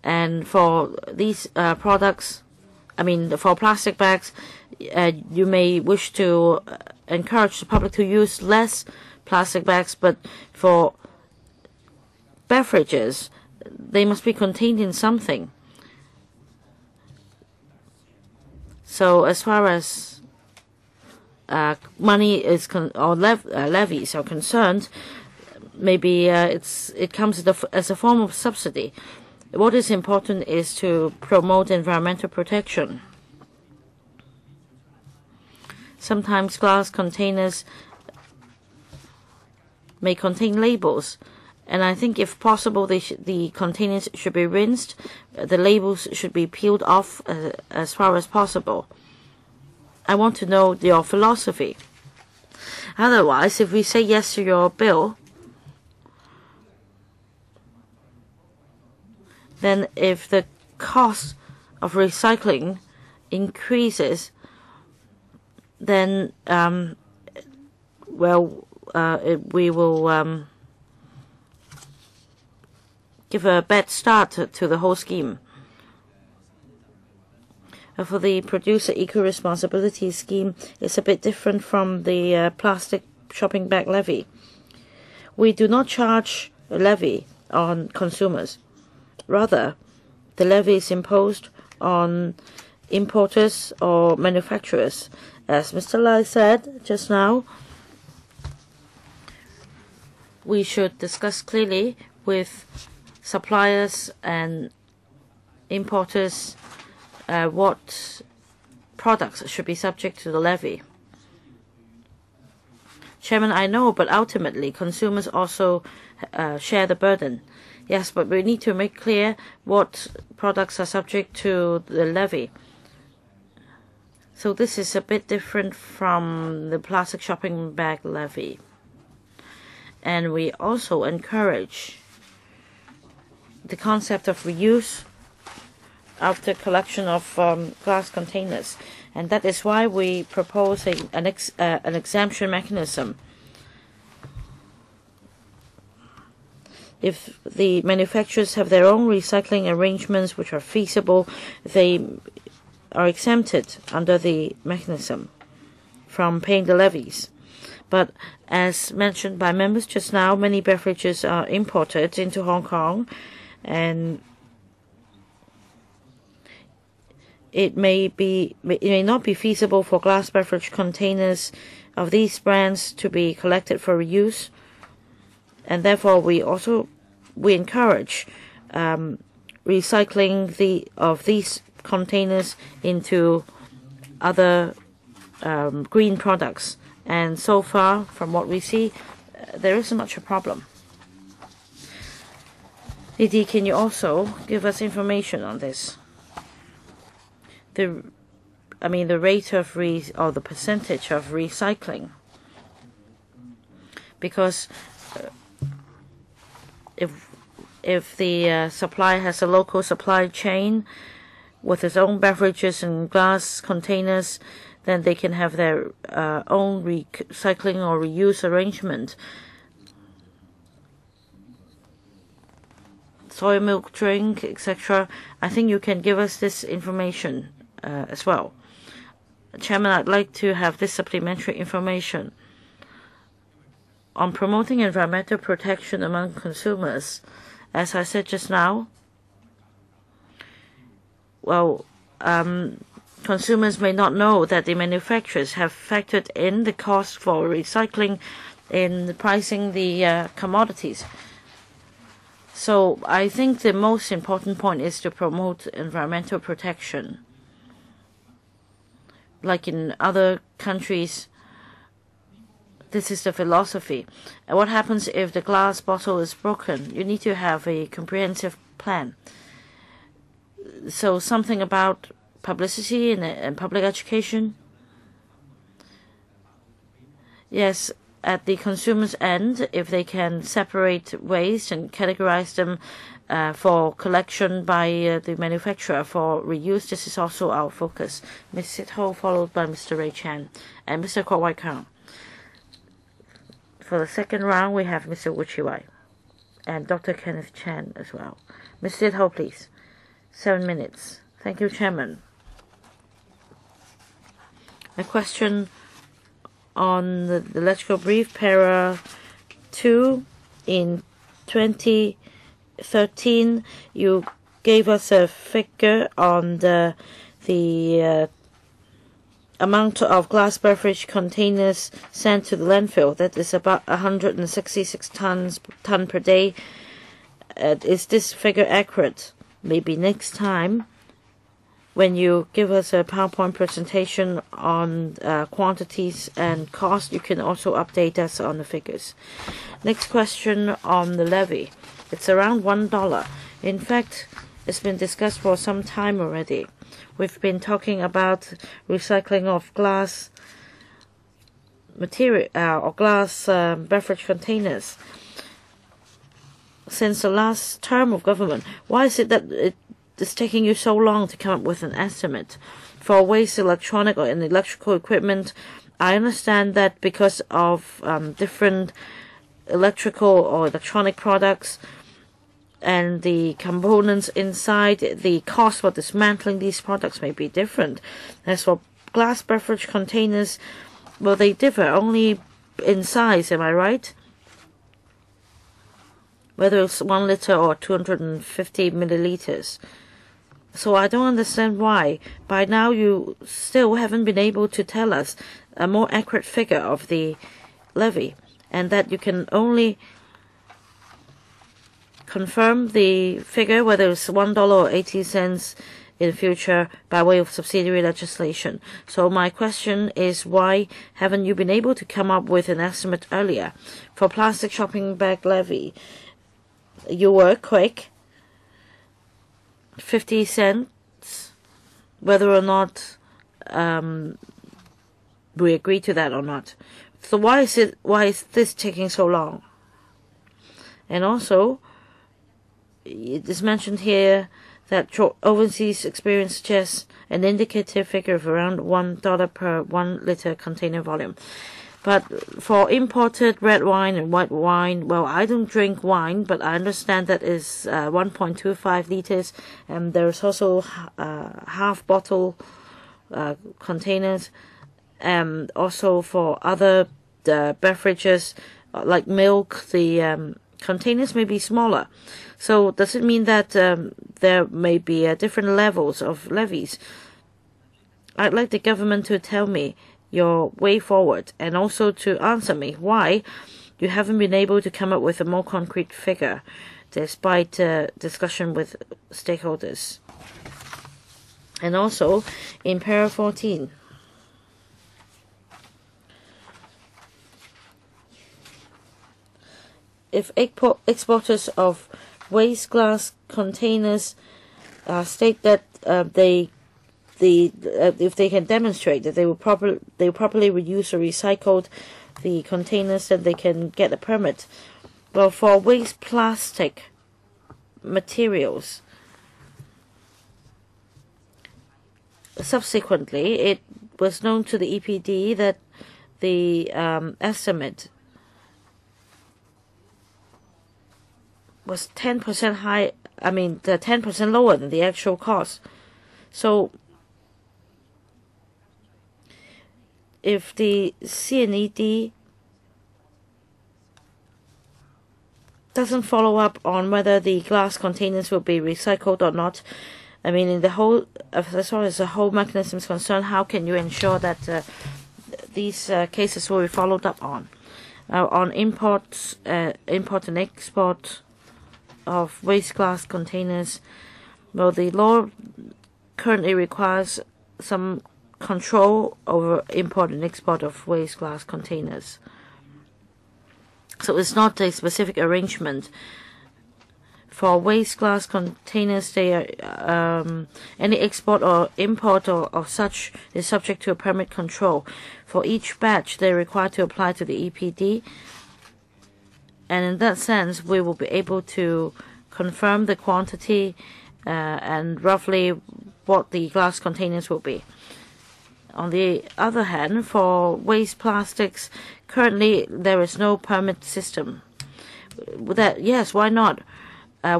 And for these products, I mean, for plastic bags, you may wish to encourage the public to use less plastic bags, but for beverages, they must be contained in something. So as far as money is levies are concerned, maybe it comes as a form of subsidy. What is important is to promote environmental protection. Sometimes glass containers may contain labels, and I think if possible the containers should be rinsed, the labels should be peeled off as far as possible. I want to know your philosophy. Otherwise, if we say yes to your bill, then if the cost of recycling increases, then we will give a bad start to the whole scheme. For the producer eco-responsibility scheme, it's a bit different from the plastic shopping bag levy. We do not charge a levy on consumers. Rather, the levy is imposed on importers or manufacturers. As Mr. Lai said just now, we should discuss clearly with suppliers and importers what products should be subject to the levy. Chairman, I know, but ultimately consumers also share the burden. Yes, but we need to make clear what products are subject to the levy. So this is a bit different from the plastic shopping bag levy. And we also encourage the concept of reuse after collection of glass containers. And that is why we propose an exemption mechanism. if the manufacturers have their own recycling arrangements which are feasible, they are exempted under the mechanism from paying the levies. But as mentioned by members just now, many beverages are imported into Hong Kong, and it may not be feasible for glass beverage containers of these brands to be collected for reuse, and therefore we encourage recycling of these containers into other green products. And so far, from what we see, there isn't much a problem. Vide, can you also give us information on this? The rate of or the percentage of recycling, because if the supplier has a local supply chain with its own beverages and glass containers, then they can have their own recycling or reuse arrangement. Soy milk drink, etc. I think you can give us this information as well. Chairman, I'd like to have this supplementary information on promoting environmental protection among consumers. As I said just now, consumers may not know that the manufacturers have factored in the cost for recycling in pricing the commodities. So I think the most important point is to promote environmental protection. Like in other countries, this is the philosophy. And what happens if the glass bottle is broken? You need to have a comprehensive plan. So something about publicity and public education. Yes, at the consumer's end, if they can separate waste and categorize them for collection by the manufacturer for reuse, this is also our focus. Ms. Sit Ho, followed by Mr. Ray Chan and Mr. Kwok Wai Kang. For the second round, we have Mr. Wu Chi Wai and Dr. Kenneth Chan as well. Ms. Sit Ho, please. 7 minutes. Thank you, Chairman. A question on the electrical brief, para 2. In 2013, you gave us a figure on the amount of glass beverage containers sent to the landfill. That is about 166 tons per day. Is this figure accurate? Maybe next time, when you give us a PowerPoint presentation on quantities and cost, you can also update us on the figures. Next question on the levy. It's around $1. In fact, it's been discussed for some time already. We've been talking about recycling of glass material or glass beverage containers since the last term of government. Why is it that it's taking you so long to come up with an estimate for waste electronic or electrical equipment? I understand that because of different electrical or electronic products and the components inside, the cost for dismantling these products may be different. As for glass beverage containers, well, they differ only in size, am I right? Whether it's 1 liter or 250 milliliters. So I don't understand why. By now you still haven't been able to tell us a more accurate figure of the levy, and that you can only confirm the figure, whether it's $1.80 in future by way of subsidiary legislation. So my question is, why haven't you been able to come up with an estimate earlier? For plastic shopping bag levy, you were quick, 50 cents, whether or not we agree to that or not. So why is this taking so long? And also, it is mentioned here that overseas experience suggests an indicative figure of around $1 per 1 liter container volume. But for imported red wine and white wine, well, I don't drink wine, but I understand that is 1.25 liters, and there's also half bottle containers, and also for other beverages like milk, the containers may be smaller. So does it mean that there may be different levels of levies? I'd like the government to tell me your way forward, and also to answer me why you haven't been able to come up with a more concrete figure despite discussion with stakeholders. And also in para 14, if exporters of waste glass containers state that if they can demonstrate that they will properly reuse or recycled the containers, then they can get a permit. Well, for waste plastic materials, subsequently it was known to the EPD that the estimate was 10% high. I mean, the 10% lower than the actual cost. So if the CNED doesn't follow up on whether the glass containers will be recycled or not, I mean, in the whole, as far as the whole mechanism is concerned, how can you ensure that these cases will be followed up on? On import and export of waste glass containers, well, the law currently requires some control over import and export of waste glass containers. So it's not a specific arrangement. For waste glass containers, they are, any export or import of such is subject to a permit control. For each batch, they're required to apply to the EPD, and in that sense, we will be able to confirm the quantity and roughly what the glass containers will be. On the other hand, for waste plastics, currently there is no permit system. That, yes, why not?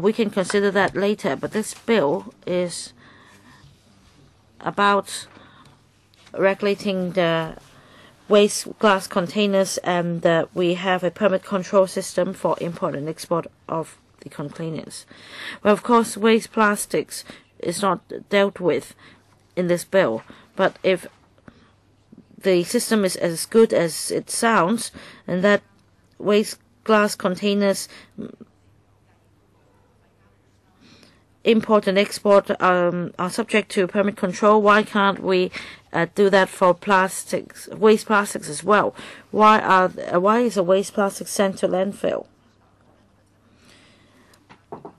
We can consider that later, but this bill is about regulating the waste glass containers, and we have a permit control system for import and export of the containers. Well, of course, waste plastics is not dealt with in this bill, but if the system is as good as it sounds, and that waste glass containers import and export are subject to permit control, why can't we do that for plastics, waste plastics as well? Why is a waste plastic sent to landfill?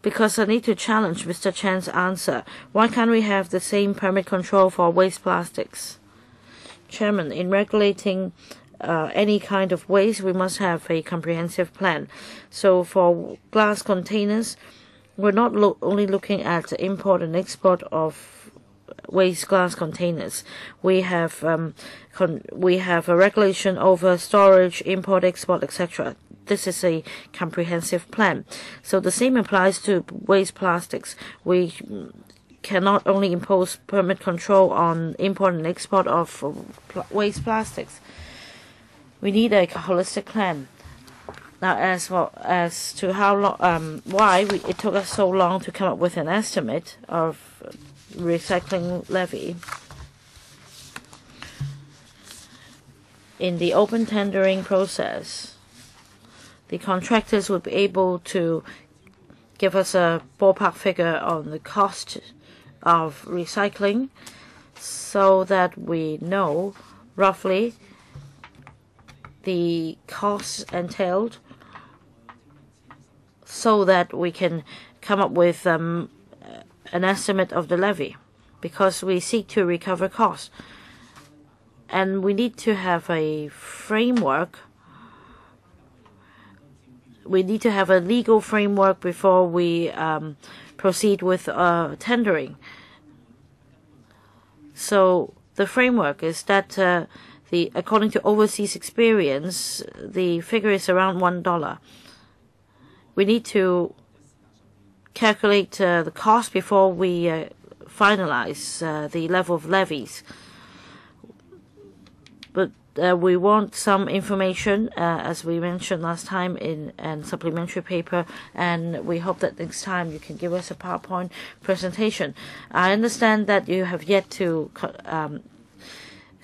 Because I need to challenge Mr. Chan's answer. Why can't we have the same permit control for waste plastics? Chairman, in regulating any kind of waste, we must have a comprehensive plan. So for glass containers, we're not only looking at import and export of waste glass containers. We have a regulation over storage, import, export, etc. This is a comprehensive plan. So the same applies to waste plastics. We cannot only impose permit control on import and export of waste plastics. We need a holistic plan. Now, as to how long, why it took us so long to come up with an estimate of recycling levy, in the open tendering process, the contractors would be able to give us a ballpark figure on the cost of recycling, so that we know roughly the costs entailed, so that we can come up with an estimate of the levy, because we seek to recover costs. And we need to have a framework. We need to have a legal framework before we proceed with tendering. So the framework is that according to overseas experience, the figure is around $1. We need to calculate the cost before we finalize the level of levies. But we want some information, as we mentioned last time in a supplementary paper, and we hope that next time you can give us a PowerPoint presentation. I understand that you have yet to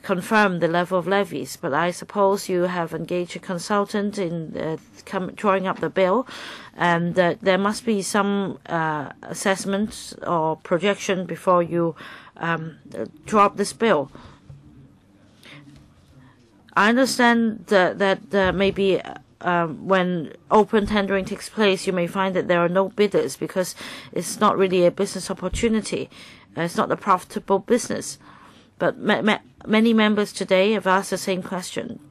confirm the level of levies, but I suppose you have engaged a consultant in drawing up the bill, and there must be some assessment or projection before you draw up this bill. I understand that maybe when open tendering takes place, you may find that there are no bidders because it's not really a business opportunity. It's not a profitable business. But many members today have asked the same question.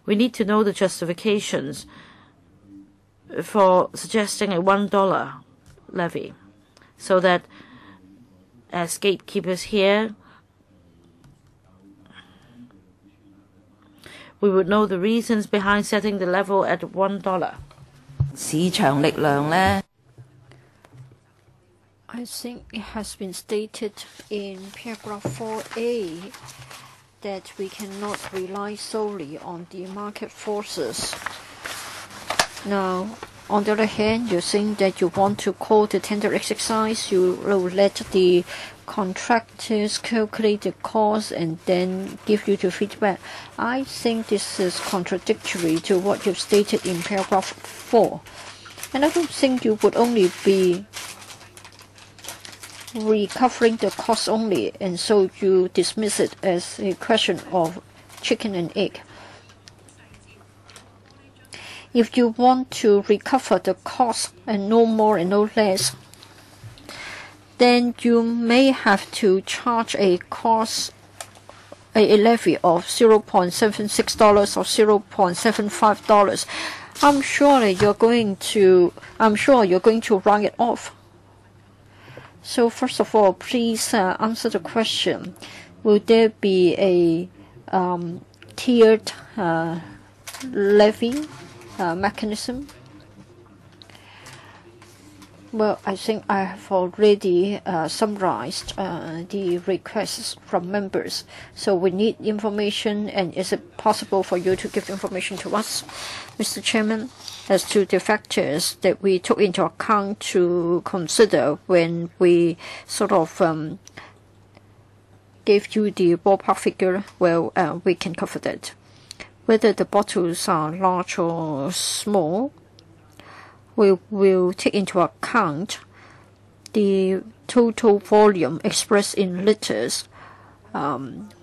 We need to know the justifications for suggesting a $1 levy, so that as gatekeepers here, we would know the reasons behind setting the level at $1. 市場力量呢 I think it has been stated in paragraph 4A that we cannot rely solely on the market forces. Now, on the other hand, you think that you want to call the tender exercise, you will let the contractors calculate the cost and then give you the feedback. I think this is contradictory to what you've stated in paragraph 4. And I don't think you would only be recovering the cost only, and so you dismiss it as a question of chicken and egg. If you want to recover the cost and no more and no less, then you may have to charge a levy of $0.76 or $0.75. I'm sure you're going to write it off. So first of all, please answer the question: will there be a tiered levy mechanism? Well, I think I have already summarized the requests from members. So we need information, and is it possible for you to give information to us, Mr. Chairman, as to the factors that we took into account to consider when we sort of gave you the ballpark figure? Well, we can cover that. Whether the bottles are large or small, we will take into account the total volume expressed in liters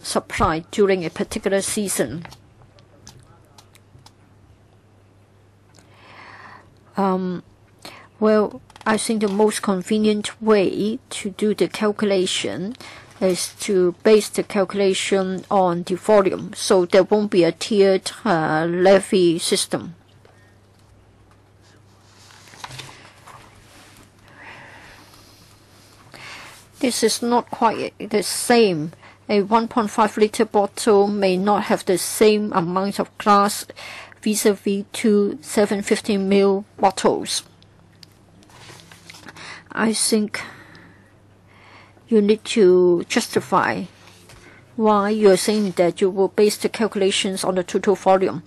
supplied during a particular season. Well, I think the most convenient way to do the calculation is to base the calculation on the volume, so there won't be a tiered levy system. This is not quite the same. A 1.5 liter bottle may not have the same amount of glass vis-a-vis two 750 ml bottles. I think you need to justify why you're saying that you will base the calculations on the total volume.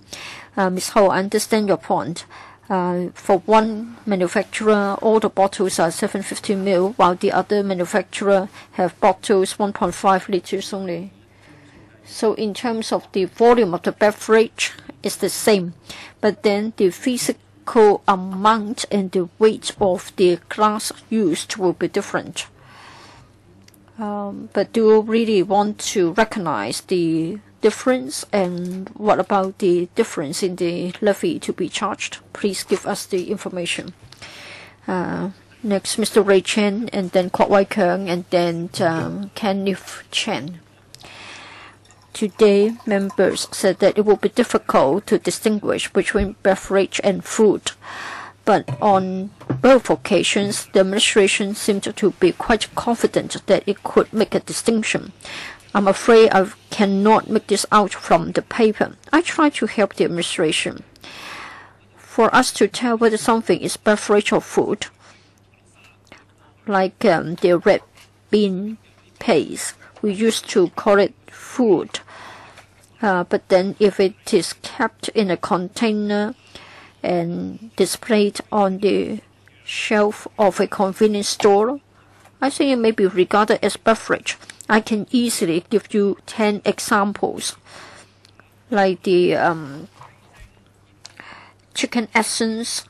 Ms. Ho, I understand your point. For one manufacturer, all the bottles are 750 ml, while the other manufacturer have bottles 1.5 liters only. So in terms of the volume of the beverage, it's the same, but then the physical amount and the weight of the glass used will be different. But do you really want to recognize the difference, and what about the difference in the levy to be charged? Please give us the information. Next, Mr. Ray Chen, and then Kwok Wai Keung, and then Kenneth Chen. Today, members said that it will be difficult to distinguish between beverage and food. But on both occasions, the administration seemed to be quite confident that it could make a distinction. I'm afraid I cannot make this out from the paper. I try to help the administration. For us to tell whether something is beverage or food, like the red bean paste, we used to call it food. But then if it is kept in a container and displayed on the shelf of a convenience store, I think it may be regarded as beverage. I can easily give you 10 examples, like the chicken essence,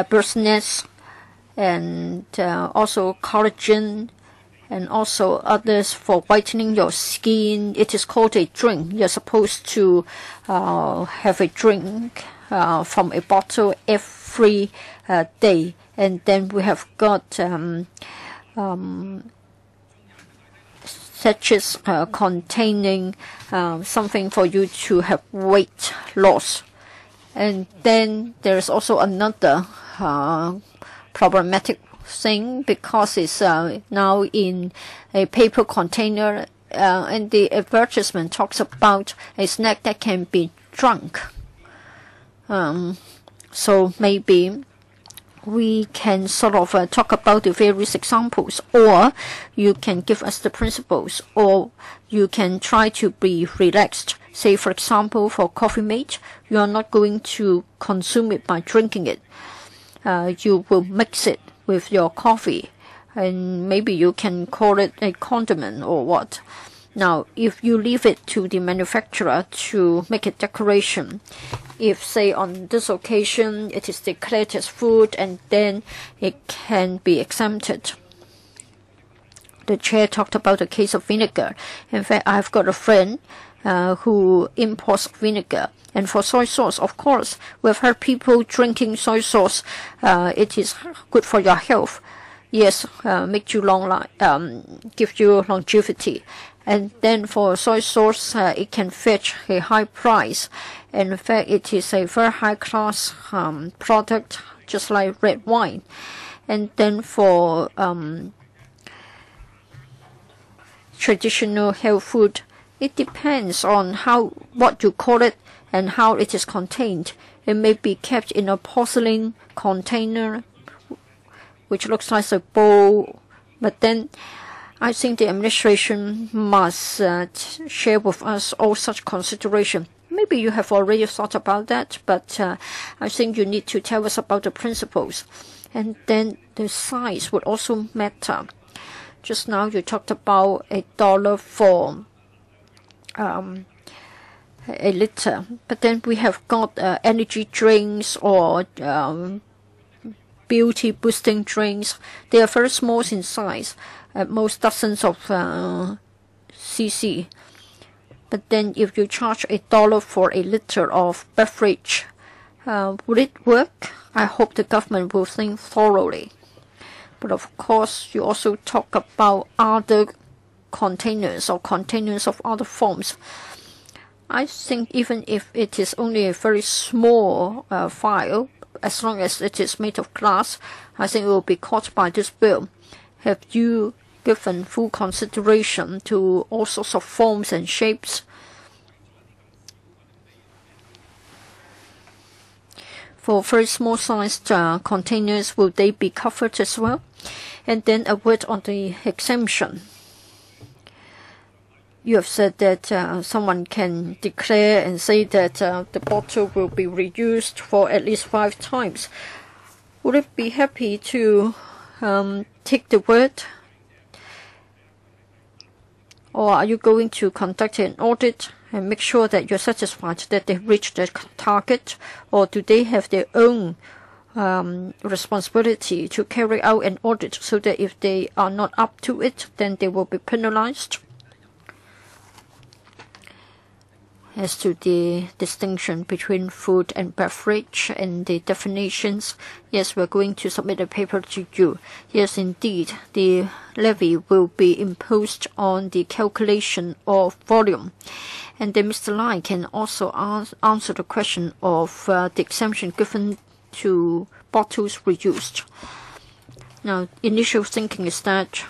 bird's nest, and also collagen, and also others for whitening your skin. It is called a drink. You're supposed to have a drink from a bottle every day. And then we have got sachets containing something for you to have weight loss. And then there's also another problematic thing, because it's now in a paper container, and the advertisement talks about a snack that can be drunk. So maybe we can sort of talk about the various examples, or you can give us the principles, or you can try to be relaxed. Say, for example, for Coffee Mate, you are not going to consume it by drinking it. You will mix it with your coffee, and maybe you can call it a condiment or what. Now, if you leave it to the manufacturer to make a declaration, if, say, on this occasion it is declared as food, and then it can be exempted. The chair talked about the case of vinegar. In fact, I've got a friend who imports vinegar. And for soy sauce, of course, we've heard people drinking soy sauce. It is good for your health. Yes, make you give you longevity. And then for soy sauce, it can fetch a high price. And in fact, it is a very high class product, just like red wine. And then for traditional health food, it depends on what you call it and how it is contained. It may be kept in a porcelain container, which looks like a bowl, but then I think the administration must share with us all such consideration. Maybe you have already thought about that, but I think you need to tell us about the principles. And then the size would also matter. Just now you talked about $1 for a liter, but then we have got energy drinks or beauty boosting drinks. They are very small in size, at most dozens of cc. But then if you charge $1 for a liter of beverage, would it work? I hope the government will think thoroughly. But of course, you also talk about other containers or containers of other forms. I think even if it is only a very small file, as long as it is made of glass, I think it will be caught by this bill. Have you given full consideration to all sorts of forms and shapes? For very small sized containers, will they be covered as well? And then a word on the exemption. You have said that someone can declare and say that the bottle will be reused for at least 5 times. Would it be happy to take the word? Or are you going to conduct an audit and make sure that you're satisfied that they reach their target? Or do they have their own responsibility to carry out an audit so that if they are not up to it, then they will be penalized? As to the distinction between food and beverage and the definitions, yes, we're going to submit a paper to you. Yes, indeed, the levy will be imposed on the calculation of volume. And then Mr. Lai can also answer the question of the exemption given to bottles reused. Now, initial thinking is that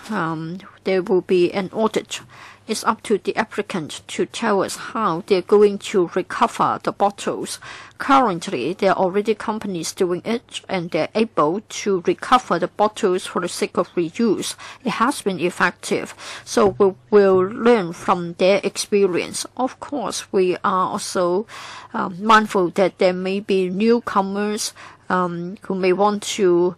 there will be an audit. it's up to the applicant to tell us how they're going to recover the bottles. Currently, there are already companies doing it, and they're able to recover the bottles for the sake of reuse. It has been effective, so we will learn from their experience. Of course, we are also mindful that there may be newcomers who may want to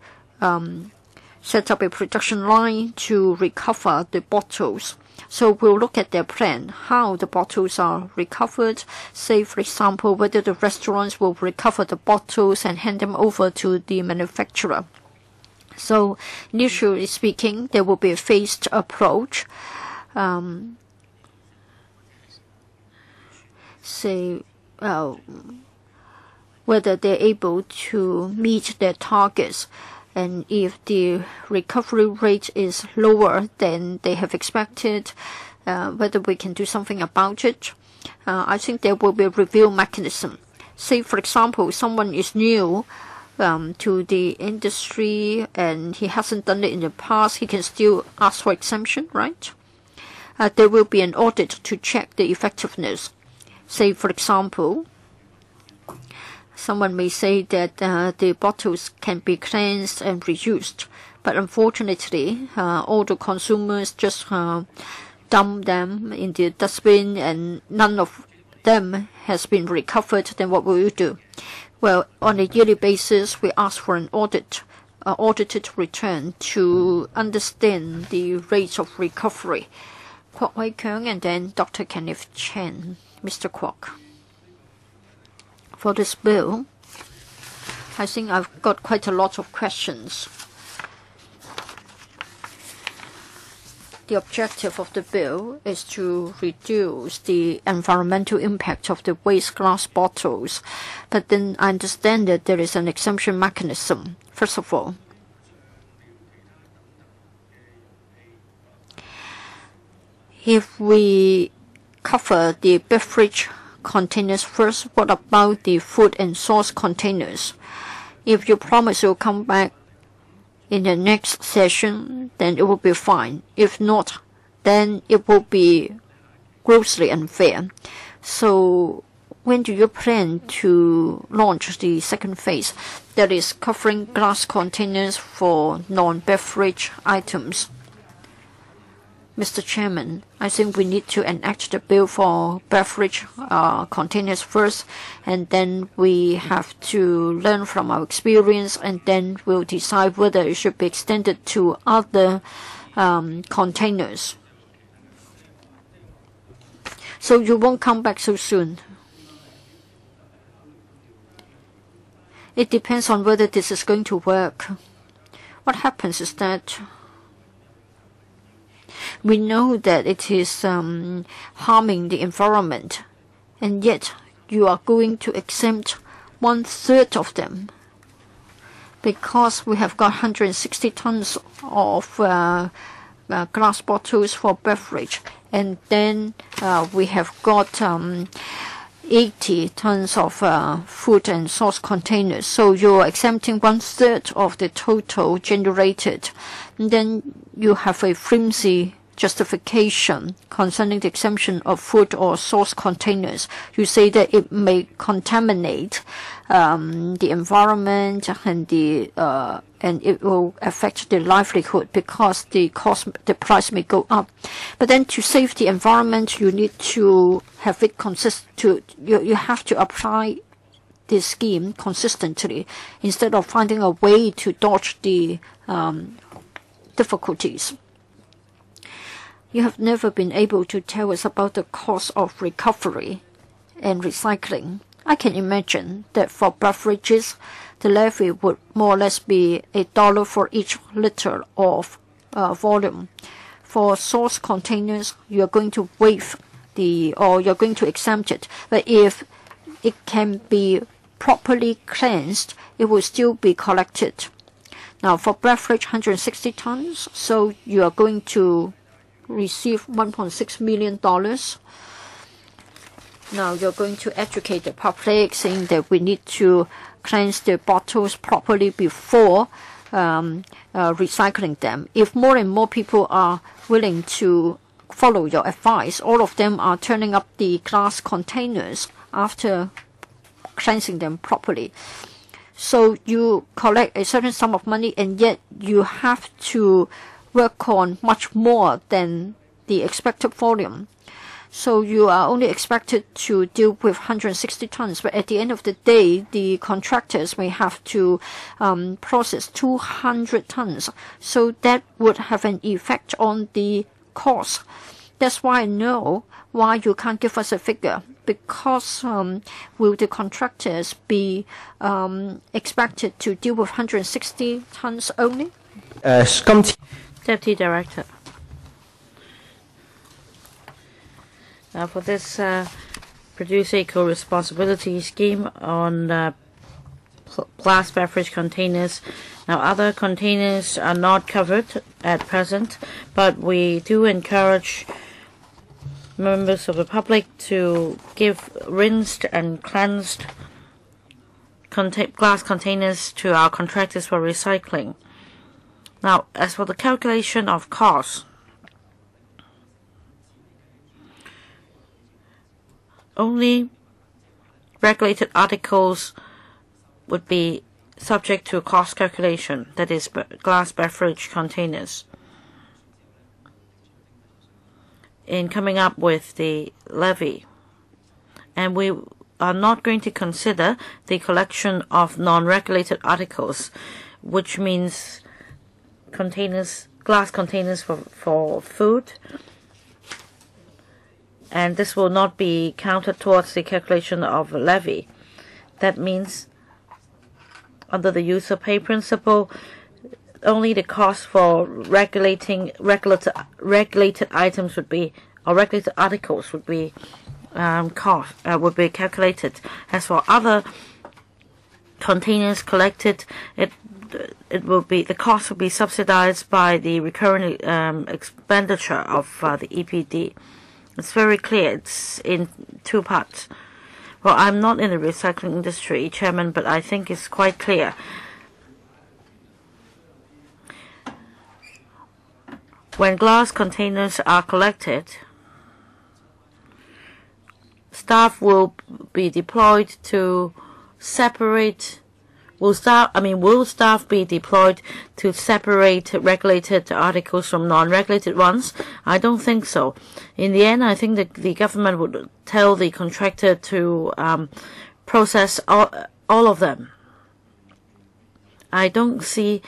set up a production line to recover the bottles. So we'll look at their plan, how the bottles are recovered. Say, for example, whether the restaurants will recover the bottles and hand them over to the manufacturer. So initially speaking, there will be a phased approach. Whether they're able to meet their targets. And if the recovery rate is lower than they have expected, whether we can do something about it. I think there will be a review mechanism. Say, for example, someone is new to the industry and he hasn't done it in the past, he can still ask for exemption, right? There will be an audit to check the effectiveness. Say, for example, someone may say that the bottles can be cleansed and reused, but unfortunately, all the consumers just dump them in the dustbin and none of them has been recovered. Then what will you do? Well, on a yearly basis, we ask for an audited return to understand the rate of recovery. Kwok Wai Keung and then Dr. Kenneth Chen. Mr. Kwok. For this bill, I think I've got quite a lot of questions. The objective of the bill is to reduce the environmental impact of the waste glass bottles, but then I understand that there is an exemption mechanism. First of all, if we cover the beverage containers first, what about the food and sauce containers? If you promise you'll come back in the next session, then it will be fine. If not, then it will be grossly unfair. So when do you plan to launch the second phase, that is covering glass containers for non-beverage items? Mr. Chairman, I think we need to enact the bill for beverage containers first, and then we have to learn from our experience, and then we'll decide whether it should be extended to other containers. So you won't come back so soon. It depends on whether this is going to work. What happens is that we know that it is harming the environment, and yet you are going to exempt 1/3 of them because we have got 160 tons of glass bottles for beverage, and then we have got 80 tons of food and sauce containers. So you're exempting 1/3 of the total generated. And then you have a flimsy justification concerning the exemption of food or sauce containers. You say that it may contaminate the environment and it will affect the livelihood because the price may go up. But then to save the environment, you need to have it you have to apply this scheme consistently instead of finding a way to dodge the difficulties. You have never been able to tell us about the cost of recovery and recycling. I can imagine that for beverages, the levy would more or less be $1 for each liter of volume. For sauce containers, you are going to waive you're going to exempt it. But if it can be properly cleansed, it will still be collected. Now, for beverage, 160 tons, so you are going to receive $1.6 million. Now you're going to educate the public, saying that we need to cleanse the bottles properly before recycling them. If more and more people are willing to follow your advice. All of them are turning up the glass containers after cleansing them properly. So you collect a certain sum of money, and yet you have to work on much more than the expected volume. So you are only expected to deal with 160 tons, but at the end of the day, the contractors may have to process 200 tons. So that would have an effect on the cost. That's why I know why you can't give us a figure, because will the contractors be expected to deal with 160 tons only? Deputy Director. For this Produce Eco-Responsibility Scheme on glass beverage containers. Now, other containers are not covered at present, but we do encourage members of the public to give rinsed and cleansed glass containers to our contractors for recycling. Now, as for the calculation of costs, only regulated articles would be subject to cost calculation, that is, glass beverage containers, in coming up with the levy. And we are not going to consider the collection of non-regulated articles, which means glass containers for food, and this will not be counted towards the calculation of levy. That means, under the use of pay principle, only the cost for regulated items would be, or regulated articles would be would be calculated. As for other containers collected, it will be, the cost will be subsidized by the recurring expenditure of the EPD. It's very clear. It's in two parts. Well, I'm not in the recycling industry, Chairman, but I think it's quite clear. When glass containers are collected, staff will be deployed to separate. Will staff be deployed to separate regulated articles from non-regulated ones? I don't think so. In the end, I think that the government would tell the contractor to process all of them. I don't see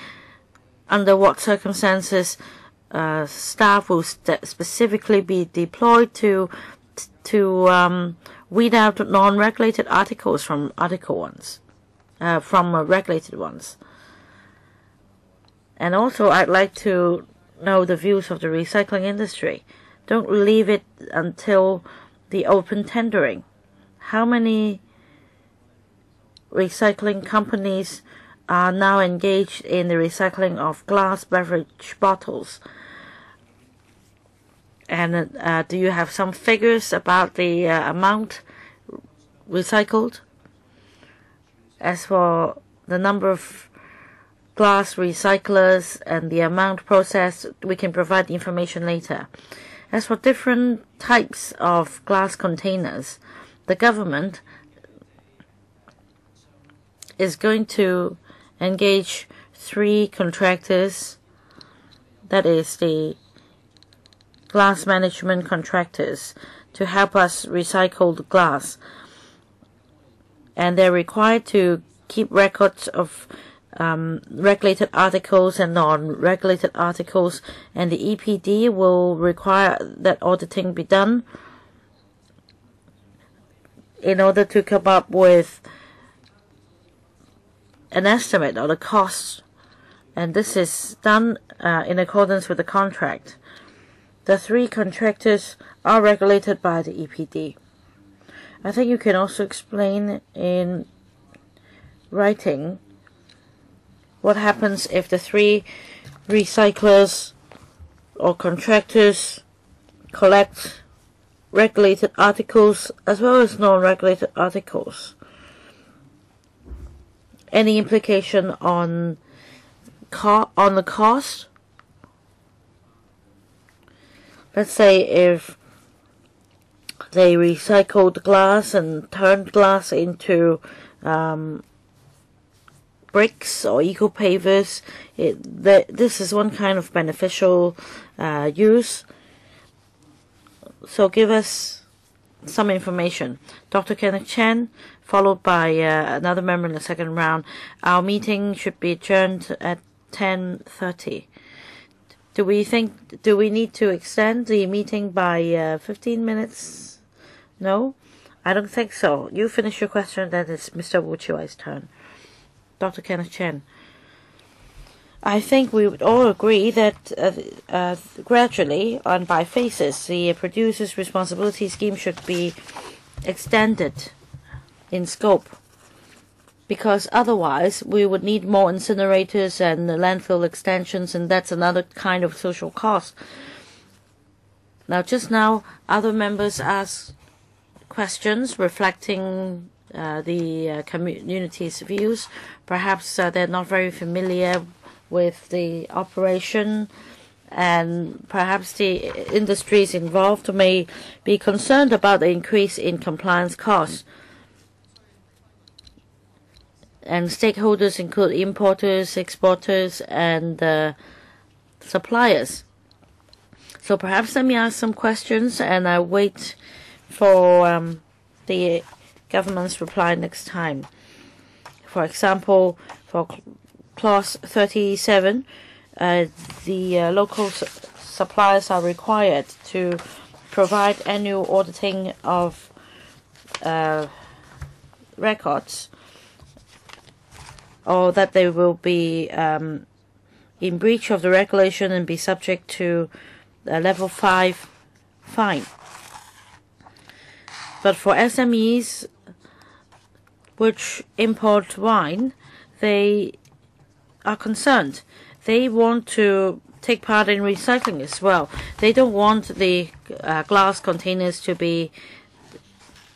under what circumstances staff will specifically be deployed to weed out non-regulated articles from regulated ones. And also, I'd like to know the views of the recycling industry. Don't leave it until the open tendering. How many recycling companies are now engaged in the recycling of glass beverage bottles? And do you have some figures about the amount recycled? As for the number of glass recyclers and the amount processed, we can provide the information later. As for different types of glass containers, the government is going to engage 3 contractors, that is the glass management contractors, to help us recycle the glass. And they're required to keep records of regulated articles and non-regulated articles, and the EPD will require that auditing be done in order to come up with an estimate of the cost, and this is done in accordance with the contract. The 3 contractors are regulated by the EPD. I think you can also explain in writing what happens if the 3 recyclers or contractors collect regulated articles as well as non-regulated articles. Any implication on the cost? let's say if they recycled glass and turned glass into bricks or eco-pavers, this is one kind of beneficial use. So give us some information. Dr. Kenneth Chen, followed by another member in the second round. Our meeting should be adjourned at 10:30. Do we need to extend the meeting by 15 minutes? No? I don't think so. You finish your question, then it's Mr. Wu Chiuai's turn. Dr. Kenneth Chen. I think we would all agree that gradually and by phases, the producer's responsibility scheme should be extended in scope, because otherwise we would need more incinerators and landfill extensions, and that's another kind of social cost. Now, just now, other members asked questions reflecting the community's views. Perhaps they're not very familiar with the operation, and perhaps the industries involved may be concerned about the increase in compliance costs. And stakeholders include importers, exporters, and suppliers. So perhaps let me ask some questions, and I wait for the government's reply next time. For example, for Clause 37, the local suppliers are required to provide annual auditing of records, or that they will be in breach of the regulation and be subject to a level 5 fine. But for SMEs which import wine, they are concerned. They want to take part in recycling as well. They don't want the glass containers to be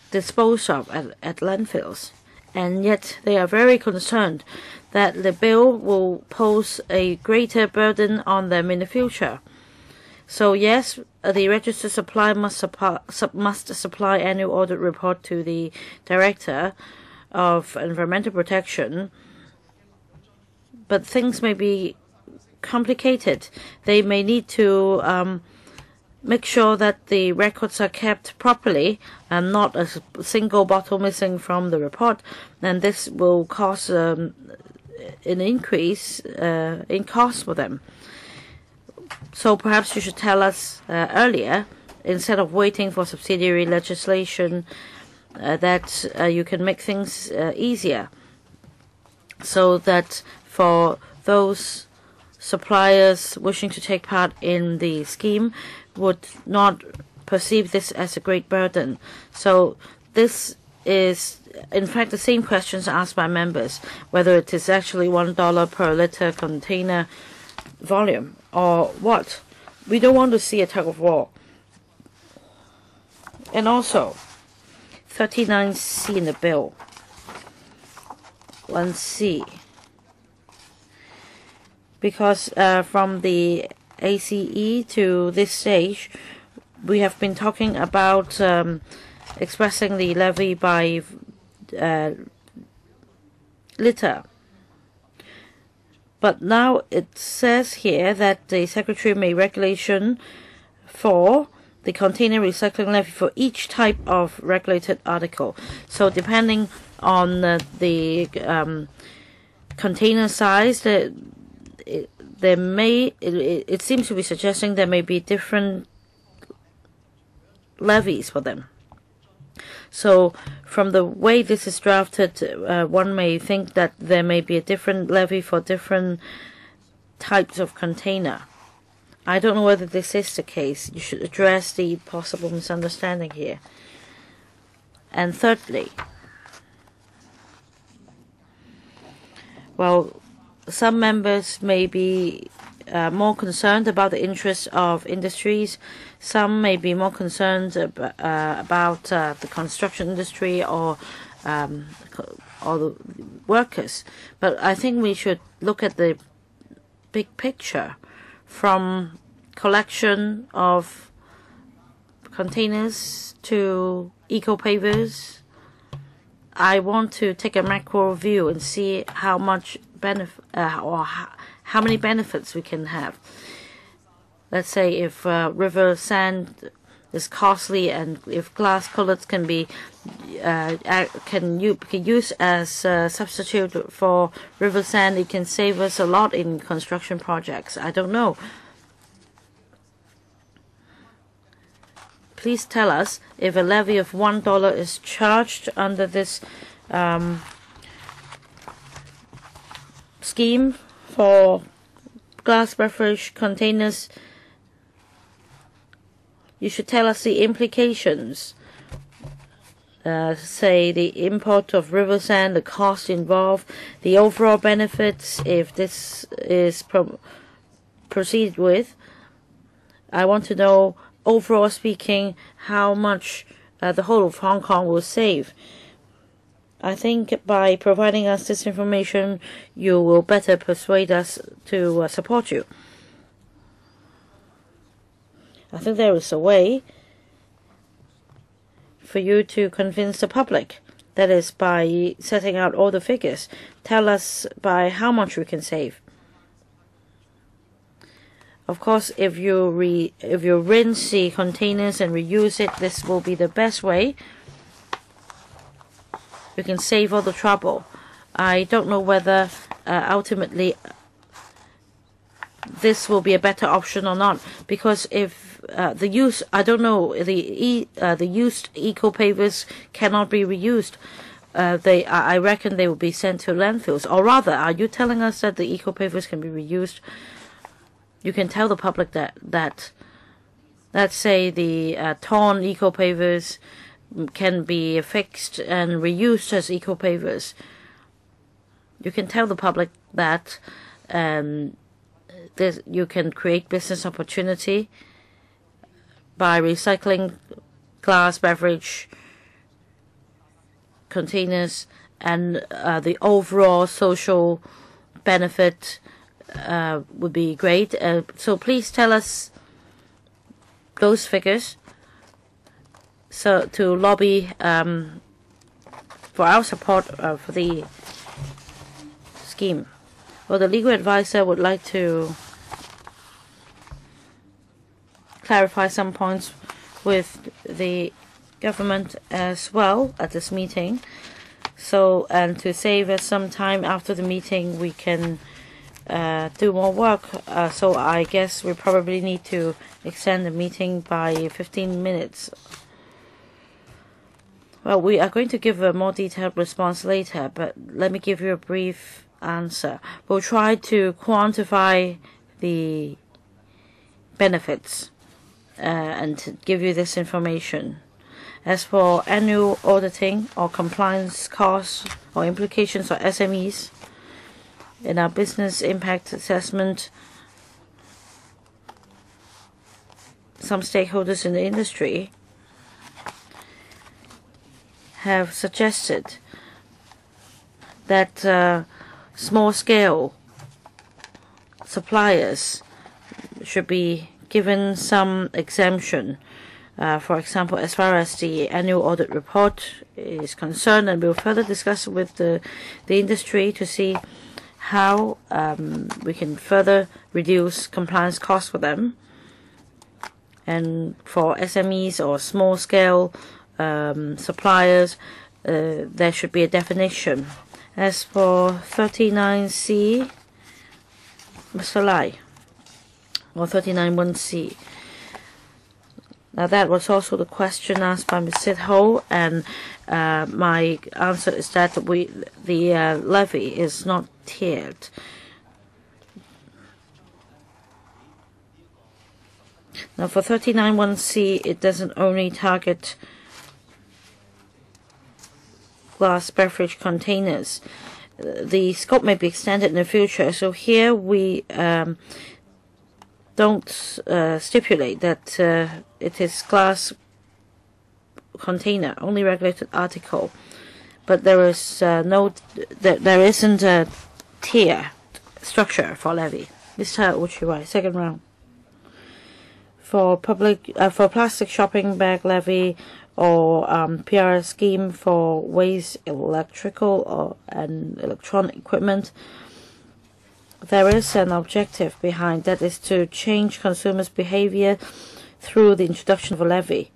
disposed of at landfills. And yet they are very concerned that the bill will pose a greater burden on them in the future. So yes, the registered supplier must supply annual audit report to the Director of Environmental Protection, but things may be complicated. They may need to make sure that the records are kept properly and not a single bottle missing from the report, and this will cause an increase in cost for them. So perhaps you should tell us earlier, instead of waiting for subsidiary legislation, that you can make things easier, so that for those suppliers wishing to take part in the scheme would not perceive this as a great burden. So this is, in fact, the same questions asked by members, whether it is actually $1 per liter container volume or what. We don't want to see a tug of war. And also, 39C in the bill, 1C, because from the ACE to this stage, we have been talking about expressing the levy by liter. But now it says here that the Secretary may regulation for the container recycling levy for each type of regulated article. So depending on the container size, it seems to be suggesting there may be different levies for them. So from the way this is drafted, one may think that there may be a different levy for different types of container. I don't know whether this is the case. You should address the possible misunderstanding here. And thirdly, well, some members may be more concerned about the interests of industries. Some may be more concerned about the construction industry or the workers. But I think we should look at the big picture, from collection of containers to eco-pavers. I want to take a macro view and see how much benefit how many benefits we can have. Let's say if river sand is costly, and if glass cullets can be can use as a substitute for river sand, it can save us a lot in construction projects. I don't know. Please tell us if a levy of $1 is charged under this scheme for glass beverage containers. You should tell us the implications. Say the import of river sand, the cost involved, the overall benefits if this is proceeded with. I want to know, overall speaking, how much the whole of Hong Kong will save. I think by providing us this information, you will better persuade us to support you. I think there is a way for you to convince the public. That is by setting out all the figures. Tell us by how much we can save. Of course, if you rinse the containers and reuse it, this will be the best way. You can save all the trouble. I don't know whether ultimately this will be a better option or not, because if the use, I don't know, the used eco pavers cannot be reused. I reckon they will be sent to landfills. Or rather, are you telling us that the eco pavers can be reused? You can tell the public that let's say the torn eco pavers can be fixed and reused as eco pavers. You can tell the public that you can create business opportunity by recycling glass beverage containers, and the overall social benefit would be great. So please tell us those figures, so to lobby for our support for the scheme. Well, the legal advisor would like to clarify some points with the government as well at this meeting. So, and to save us some time after the meeting, we can do more work. So I guess we probably need to extend the meeting by 15 minutes. Well, we are going to give a more detailed response later, but let me give you a brief answer. We'll try to quantify the benefits and to give you this information. As for annual auditing or compliance costs or implications for SMEs, in our business impact assessment, some stakeholders in the industry have suggested that small-scale suppliers should be given some exemption. For example, as far as the annual audit report is concerned, and we'll further discuss with the industry to see how we can further reduce compliance costs for them. And for SMEs or small-scale suppliers, there should be a definition. As for 39C, Mr. Lai, or 39(1)C. Now that was also the question asked by Ms. Sid Ho, and my answer is that the levy is not tiered. Now for 39(1)C, it doesn't only target glass beverage containers. The scope may be extended in the future. So here we don't stipulate that it is glass container, only regulated article. But there is there isn't a tier structure for levy. Mr. Uchiwai, second round. for plastic shopping bag levy or PR scheme for waste electrical and electronic equipment, there is an objective behind that is to change consumers' behavior through the introduction of a levy,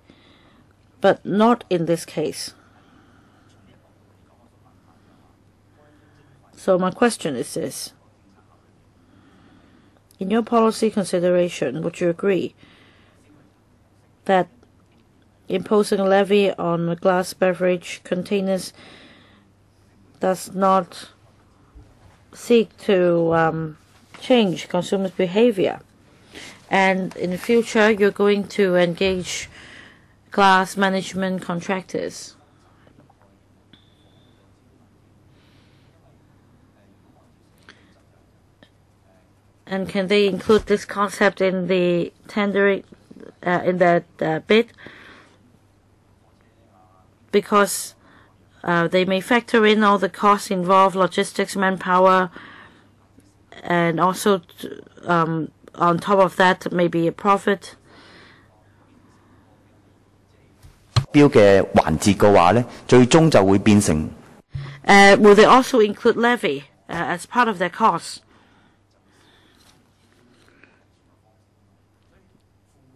but not in this case. So my question is this. In your policy consideration, would you agree that imposing a levy on glass beverage containers does not seek to change consumers' behavior, and in the future you're going to engage glass management contractors? And can they include this concept in the tendering, in that bid? Because they may factor in all the costs involved, logistics, manpower, and also on top of that, maybe a profit. 標嘅環節嘅話呢，最終就會變成 Will they also include levy as part of their costs?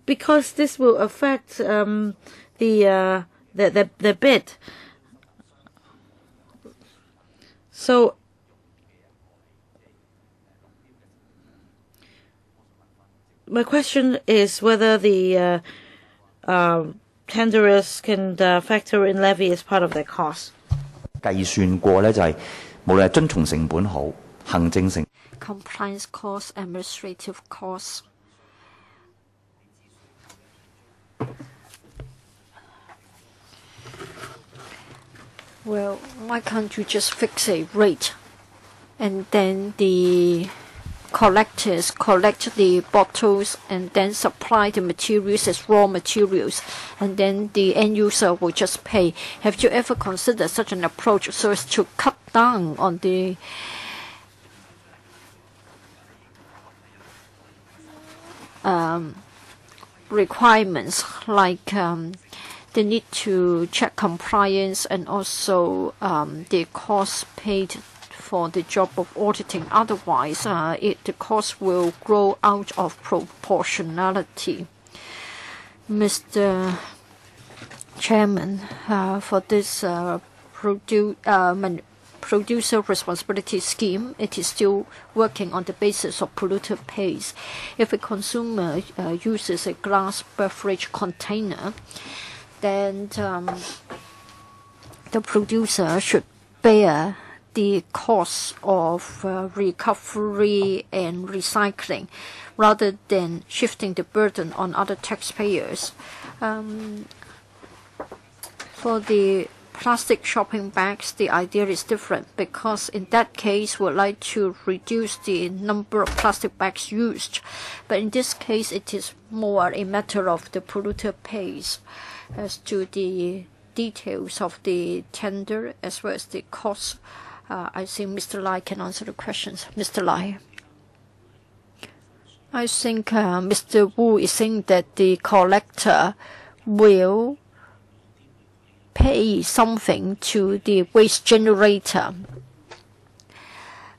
Because this will affect the bid. So my question is whether the tenderers can factor in levy as part of their costs. 計算過呢，就係無論係遵從成本好，行政成 compliance costs, administrative costs. Well, why can't you just fix a rate and then the collectors collect the bottles and then supply the materials as raw materials, and then the end user will just pay? Have you ever considered such an approach so as to cut down on the requirements, like they need to check compliance and also the cost paid for the job of auditing? Otherwise, the cost will grow out of proportionality. Mr. Chairman, for this producer responsibility scheme, it is still working on the basis of polluter pays. If a consumer uses a glass beverage container, then the producer should bear the cost of recovery and recycling rather than shifting the burden on other taxpayers. For the plastic shopping bags, the idea is different, because in that case we'd like to reduce the number of plastic bags used. But in this case, it is more a matter of the polluter pays. As to the details of the tender as well as the cost, I think Mr. Lai can answer the questions. Mr. Lai. I think Mr. Wu is saying that the collector will pay something to the waste generator.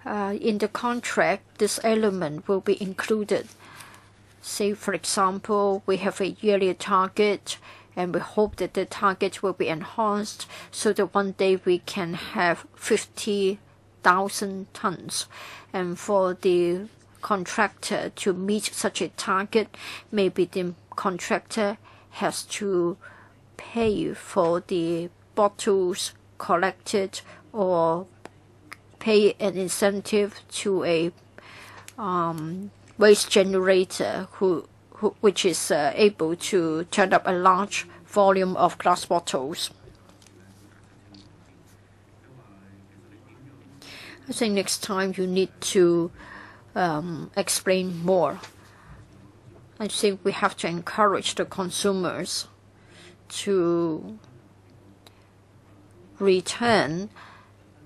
In the contract, this element will be included. Say, for example, we have a yearly target, and we hope that the target will be enhanced so that one day we can have 50,000 tons. And for the contractor to meet such a target, maybe the contractor has to pay for the bottles collected or pay an incentive to a waste generator which is able to turn up a large volume of glass bottles. I think next time you need to explain more. I think we have to encourage the consumers to return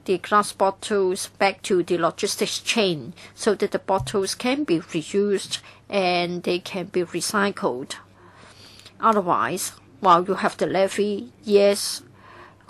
the glass bottles back to the logistics chain so that the bottles can be reused and they can be recycled. Otherwise, while you have the levy, yes,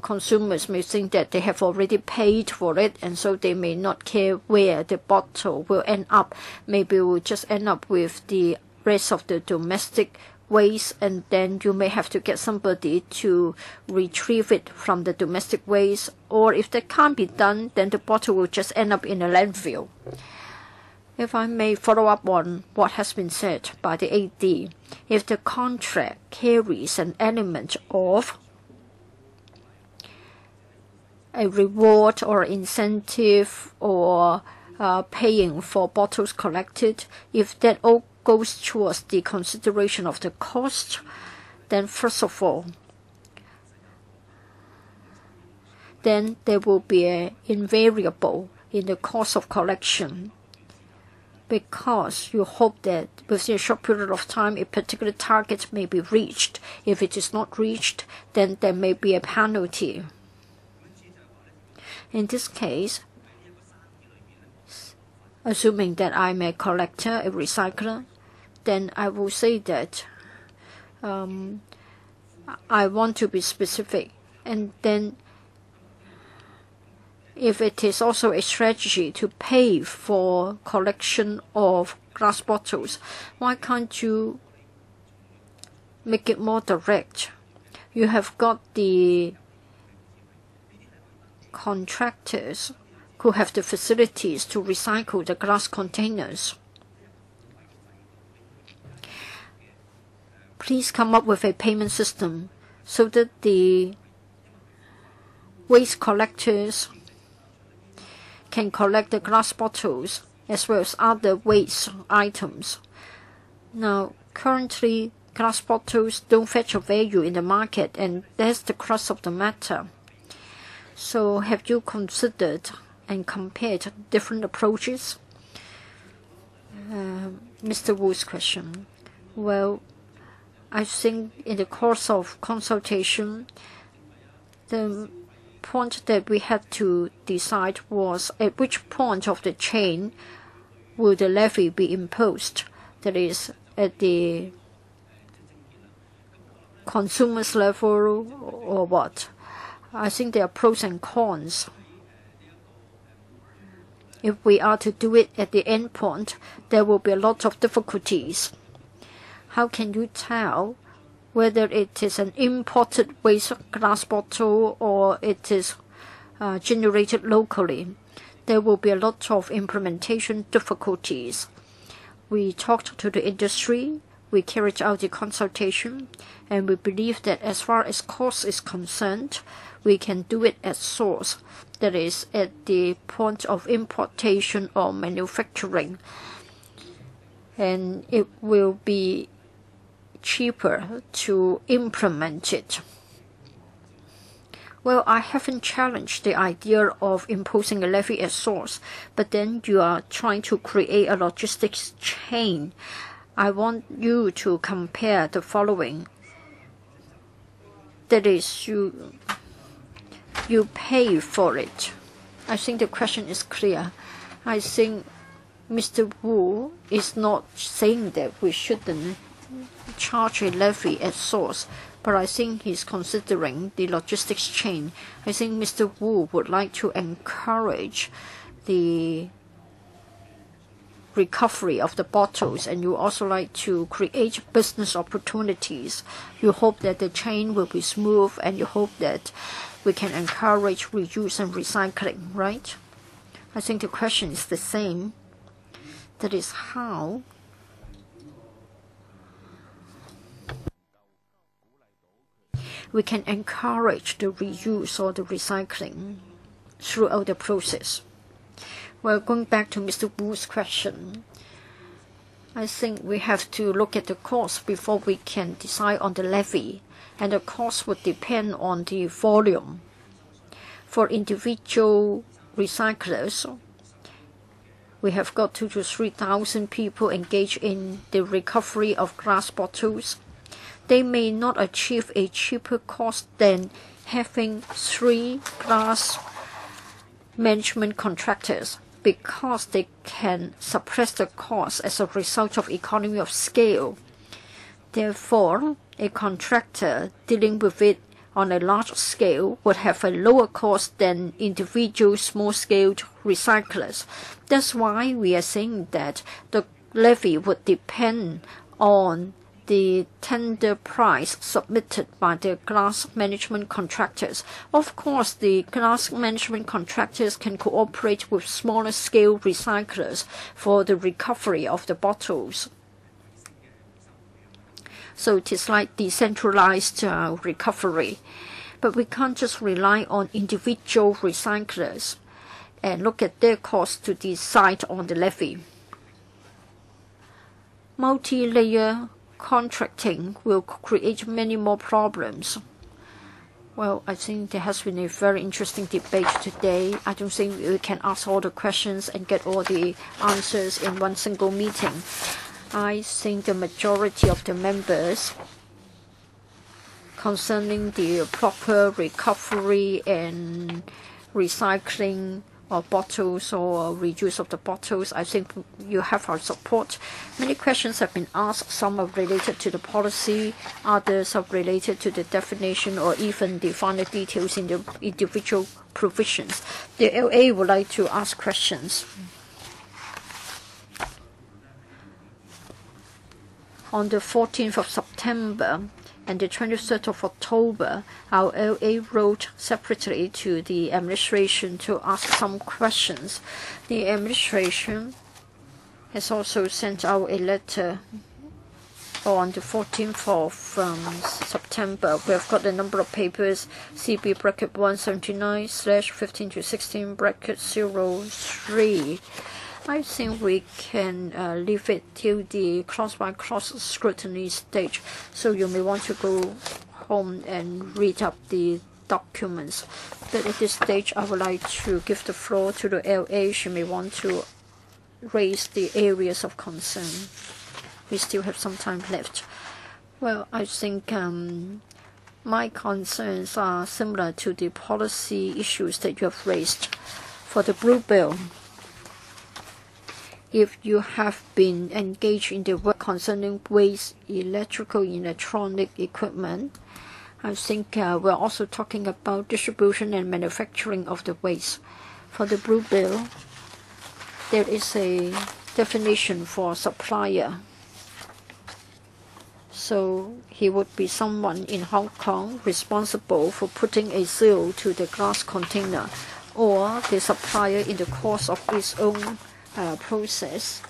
consumers may think that they have already paid for it, and so they may not care where the bottle will end up. Maybe it will just end up with the rest of the domestic waste, and then you may have to get somebody to retrieve it from the domestic waste, or if that can't be done, then the bottle will just end up in a landfill. If I may follow up on what has been said by the AD, if the contract carries an element of a reward or incentive or paying for bottles collected, if that all goes towards the consideration of the cost, then first of all, then there will be an invariable in the cost of collection, because you hope that within a short period of time a particular target may be reached. If it is not reached, then there may be a penalty. In this case, assuming that I'm a collector, a recycler, then I will say that I want to be specific. And then if it is also a strategy to pay for collection of glass bottles, why can't you make it more direct? You have got the contractors who have the facilities to recycle the glass containers. Please come up with a payment system so that the waste collectors can collect the glass bottles as well as other waste items. Now, currently, glass bottles don't fetch a value in the market, and that's the crux of the matter. So have you considered and compared different approaches? Mr. Wu's question. Well, I think in the course of consultation, the point that we had to decide was at which point of the chain will the levy be imposed. That is, at the consumer's level or what? I think there are pros and cons. If we are to do it at the end point, there will be a lot of difficulties. How can you tell whether it is an imported waste glass bottle or it is generated locally? There will be a lot of implementation difficulties. We talked to the industry, we carried out the consultation, and we believe that as far as cost is concerned, we can do it at source, that is, at the point of importation or manufacturing. And it will be cheaper to implement it. Well, I haven't challenged the idea of imposing a levy at source, but then you are trying to create a logistics chain. I want you to compare the following. That is, you pay for it. I think the question is clear. I think Mr. Wu is not saying that we shouldn't charge a levy at source, but I think he's considering the logistics chain. I think Mr. Wu would like to encourage the recovery of the bottles, and you also like to create business opportunities. You hope that the chain will be smooth, and you hope that we can encourage reuse and recycling, right? I think the question is the same. That is how we can encourage the reuse or the recycling throughout the process. Well, going back to Mr. Wu's question, I think we have to look at the cost before we can decide on the levy, and the cost would depend on the volume. For individual recyclers, we have got 2,000 to 3,000 people engaged in the recovery of glass bottles. They may not achieve a cheaper cost than having 3 glass management contractors because they can suppress the cost as a result of economy of scale. Therefore, a contractor dealing with it on a large scale would have a lower cost than individual small-scale recyclers. That's why we are saying that the levy would depend on the tender price submitted by the glass management contractors. Of course, the glass management contractors can cooperate with smaller scale recyclers for the recovery of the bottles. So it is like decentralized recovery. But we can't just rely on individual recyclers and look at their costs to decide on the levy. Multi-layer contracting will create many more problems. Well, I think there has been a very interesting debate today. I don't think we can ask all the questions and get all the answers in one single meeting. I think the majority of the members concerning the proper recovery and recycling of bottles or reuse of the bottles, I think you have our support. Many questions have been asked. Some are related to the policy, others are related to the definition or even the final details in the individual provisions. The LA would like to ask questions. On the 14th of September and the 23rd of October, our LA wrote separately to the administration to ask some questions. The administration has also sent out a letter on the 14th of September. We have got the number of papers, CB bracket 179/15 to 16 bracket 03. I think we can leave it till the cross-by-cross scrutiny stage. So you may want to go home and read up the documents. But at this stage, I would like to give the floor to the LA. She may want to raise the areas of concern. We still have some time left. Well, I think my concerns are similar to the policy issues that you have raised. For the Blue Bill, if you have been engaged in the work concerning waste, electrical, electronic equipment, I think we're also talking about distribution and manufacturing of the waste. For the Blue Bill, there is a definition for supplier. So he would be someone in Hong Kong responsible for putting a seal to the glass container, or the supplier in the course of its own process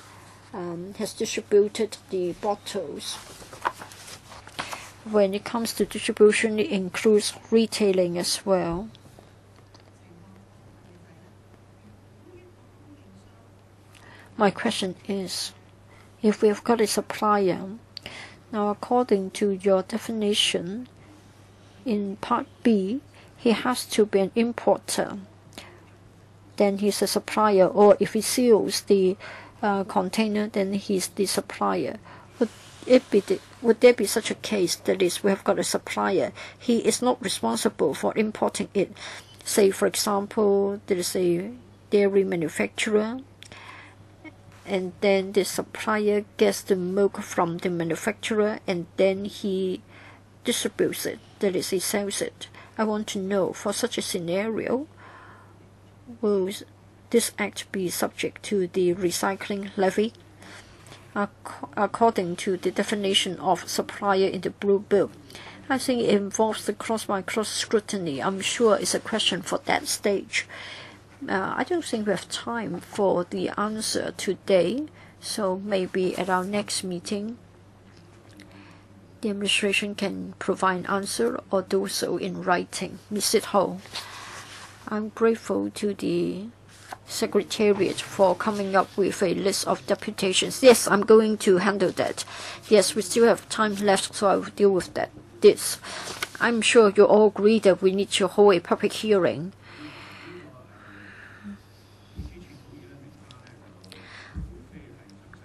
has distributed the bottles. When it comes to distribution, it includes retailing as well. My question is, if we have got a supplier, now according to your definition, in Part B, he has to be an importer. Then he's a supplier, or if he seals the container, then he's the supplier. Would there be such a case that is, we have got a supplier, he is not responsible for importing it? Say, for example, there is a dairy manufacturer, and then the supplier gets the milk from the manufacturer, and then he distributes it, that is, he sells it. I want to know, for such a scenario, will this act be subject to the recycling levy? According to the definition of supplier in the Blue Bill, I think it involves the cross-by-cross scrutiny. I'm sure it's a question for that stage. I don't think we have time for the answer today, so maybe at our next meeting, the administration can provide an answer or do so in writing. Ms. Sit Ho. I'm grateful to the Secretariat for coming up with a list of deputations. Yes, I'm going to handle that. Yes, we still have time left, so I will deal with that. I'm sure you all agree that we need to hold a public hearing.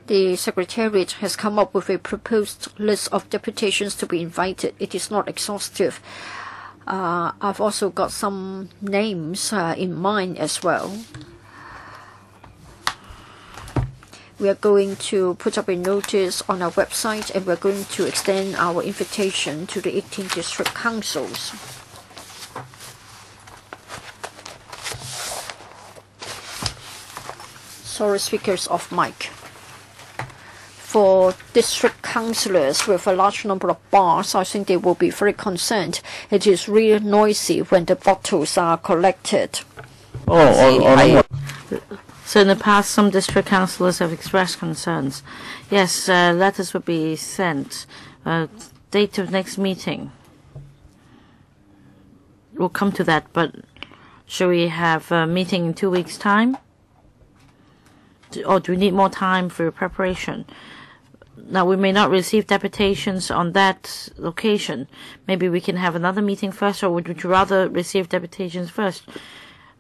The Secretariat has come up with a proposed list of deputations to be invited. It is not exhaustive. I've also got some names in mind as well. We are going to put up a notice on our website, and we're going to extend our invitation to the 18 district councils. Sorry, speakers off mic. For district councillors with a large number of bars, I think they will be very concerned. It is really noisy when the bottles are collected. So in the past, some district councillors have expressed concerns. Yes, letters will be sent. Date of next meeting. We'll come to that, but should we have a meeting in 2 weeks' time? Or do we need more time for preparation? Now, we may not receive deputations on that location. Maybe we can have another meeting first, or would you rather receive deputations first?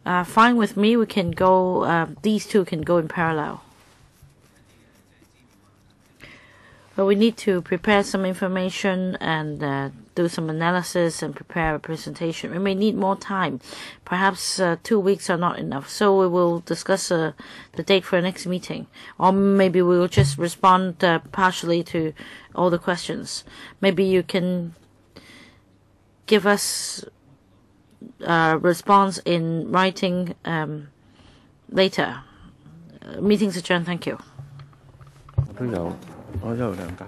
Fine with me. We can go, these two can go in parallel. But we need to prepare some information and do some analysis and prepare a presentation. We may need more time. Perhaps 2 weeks are not enough. So we will discuss the date for our next meeting. Or maybe we will just respond partially to all the questions. Maybe you can give us response in writing later. Meeting's adjourned. Thank you. 我都有2格。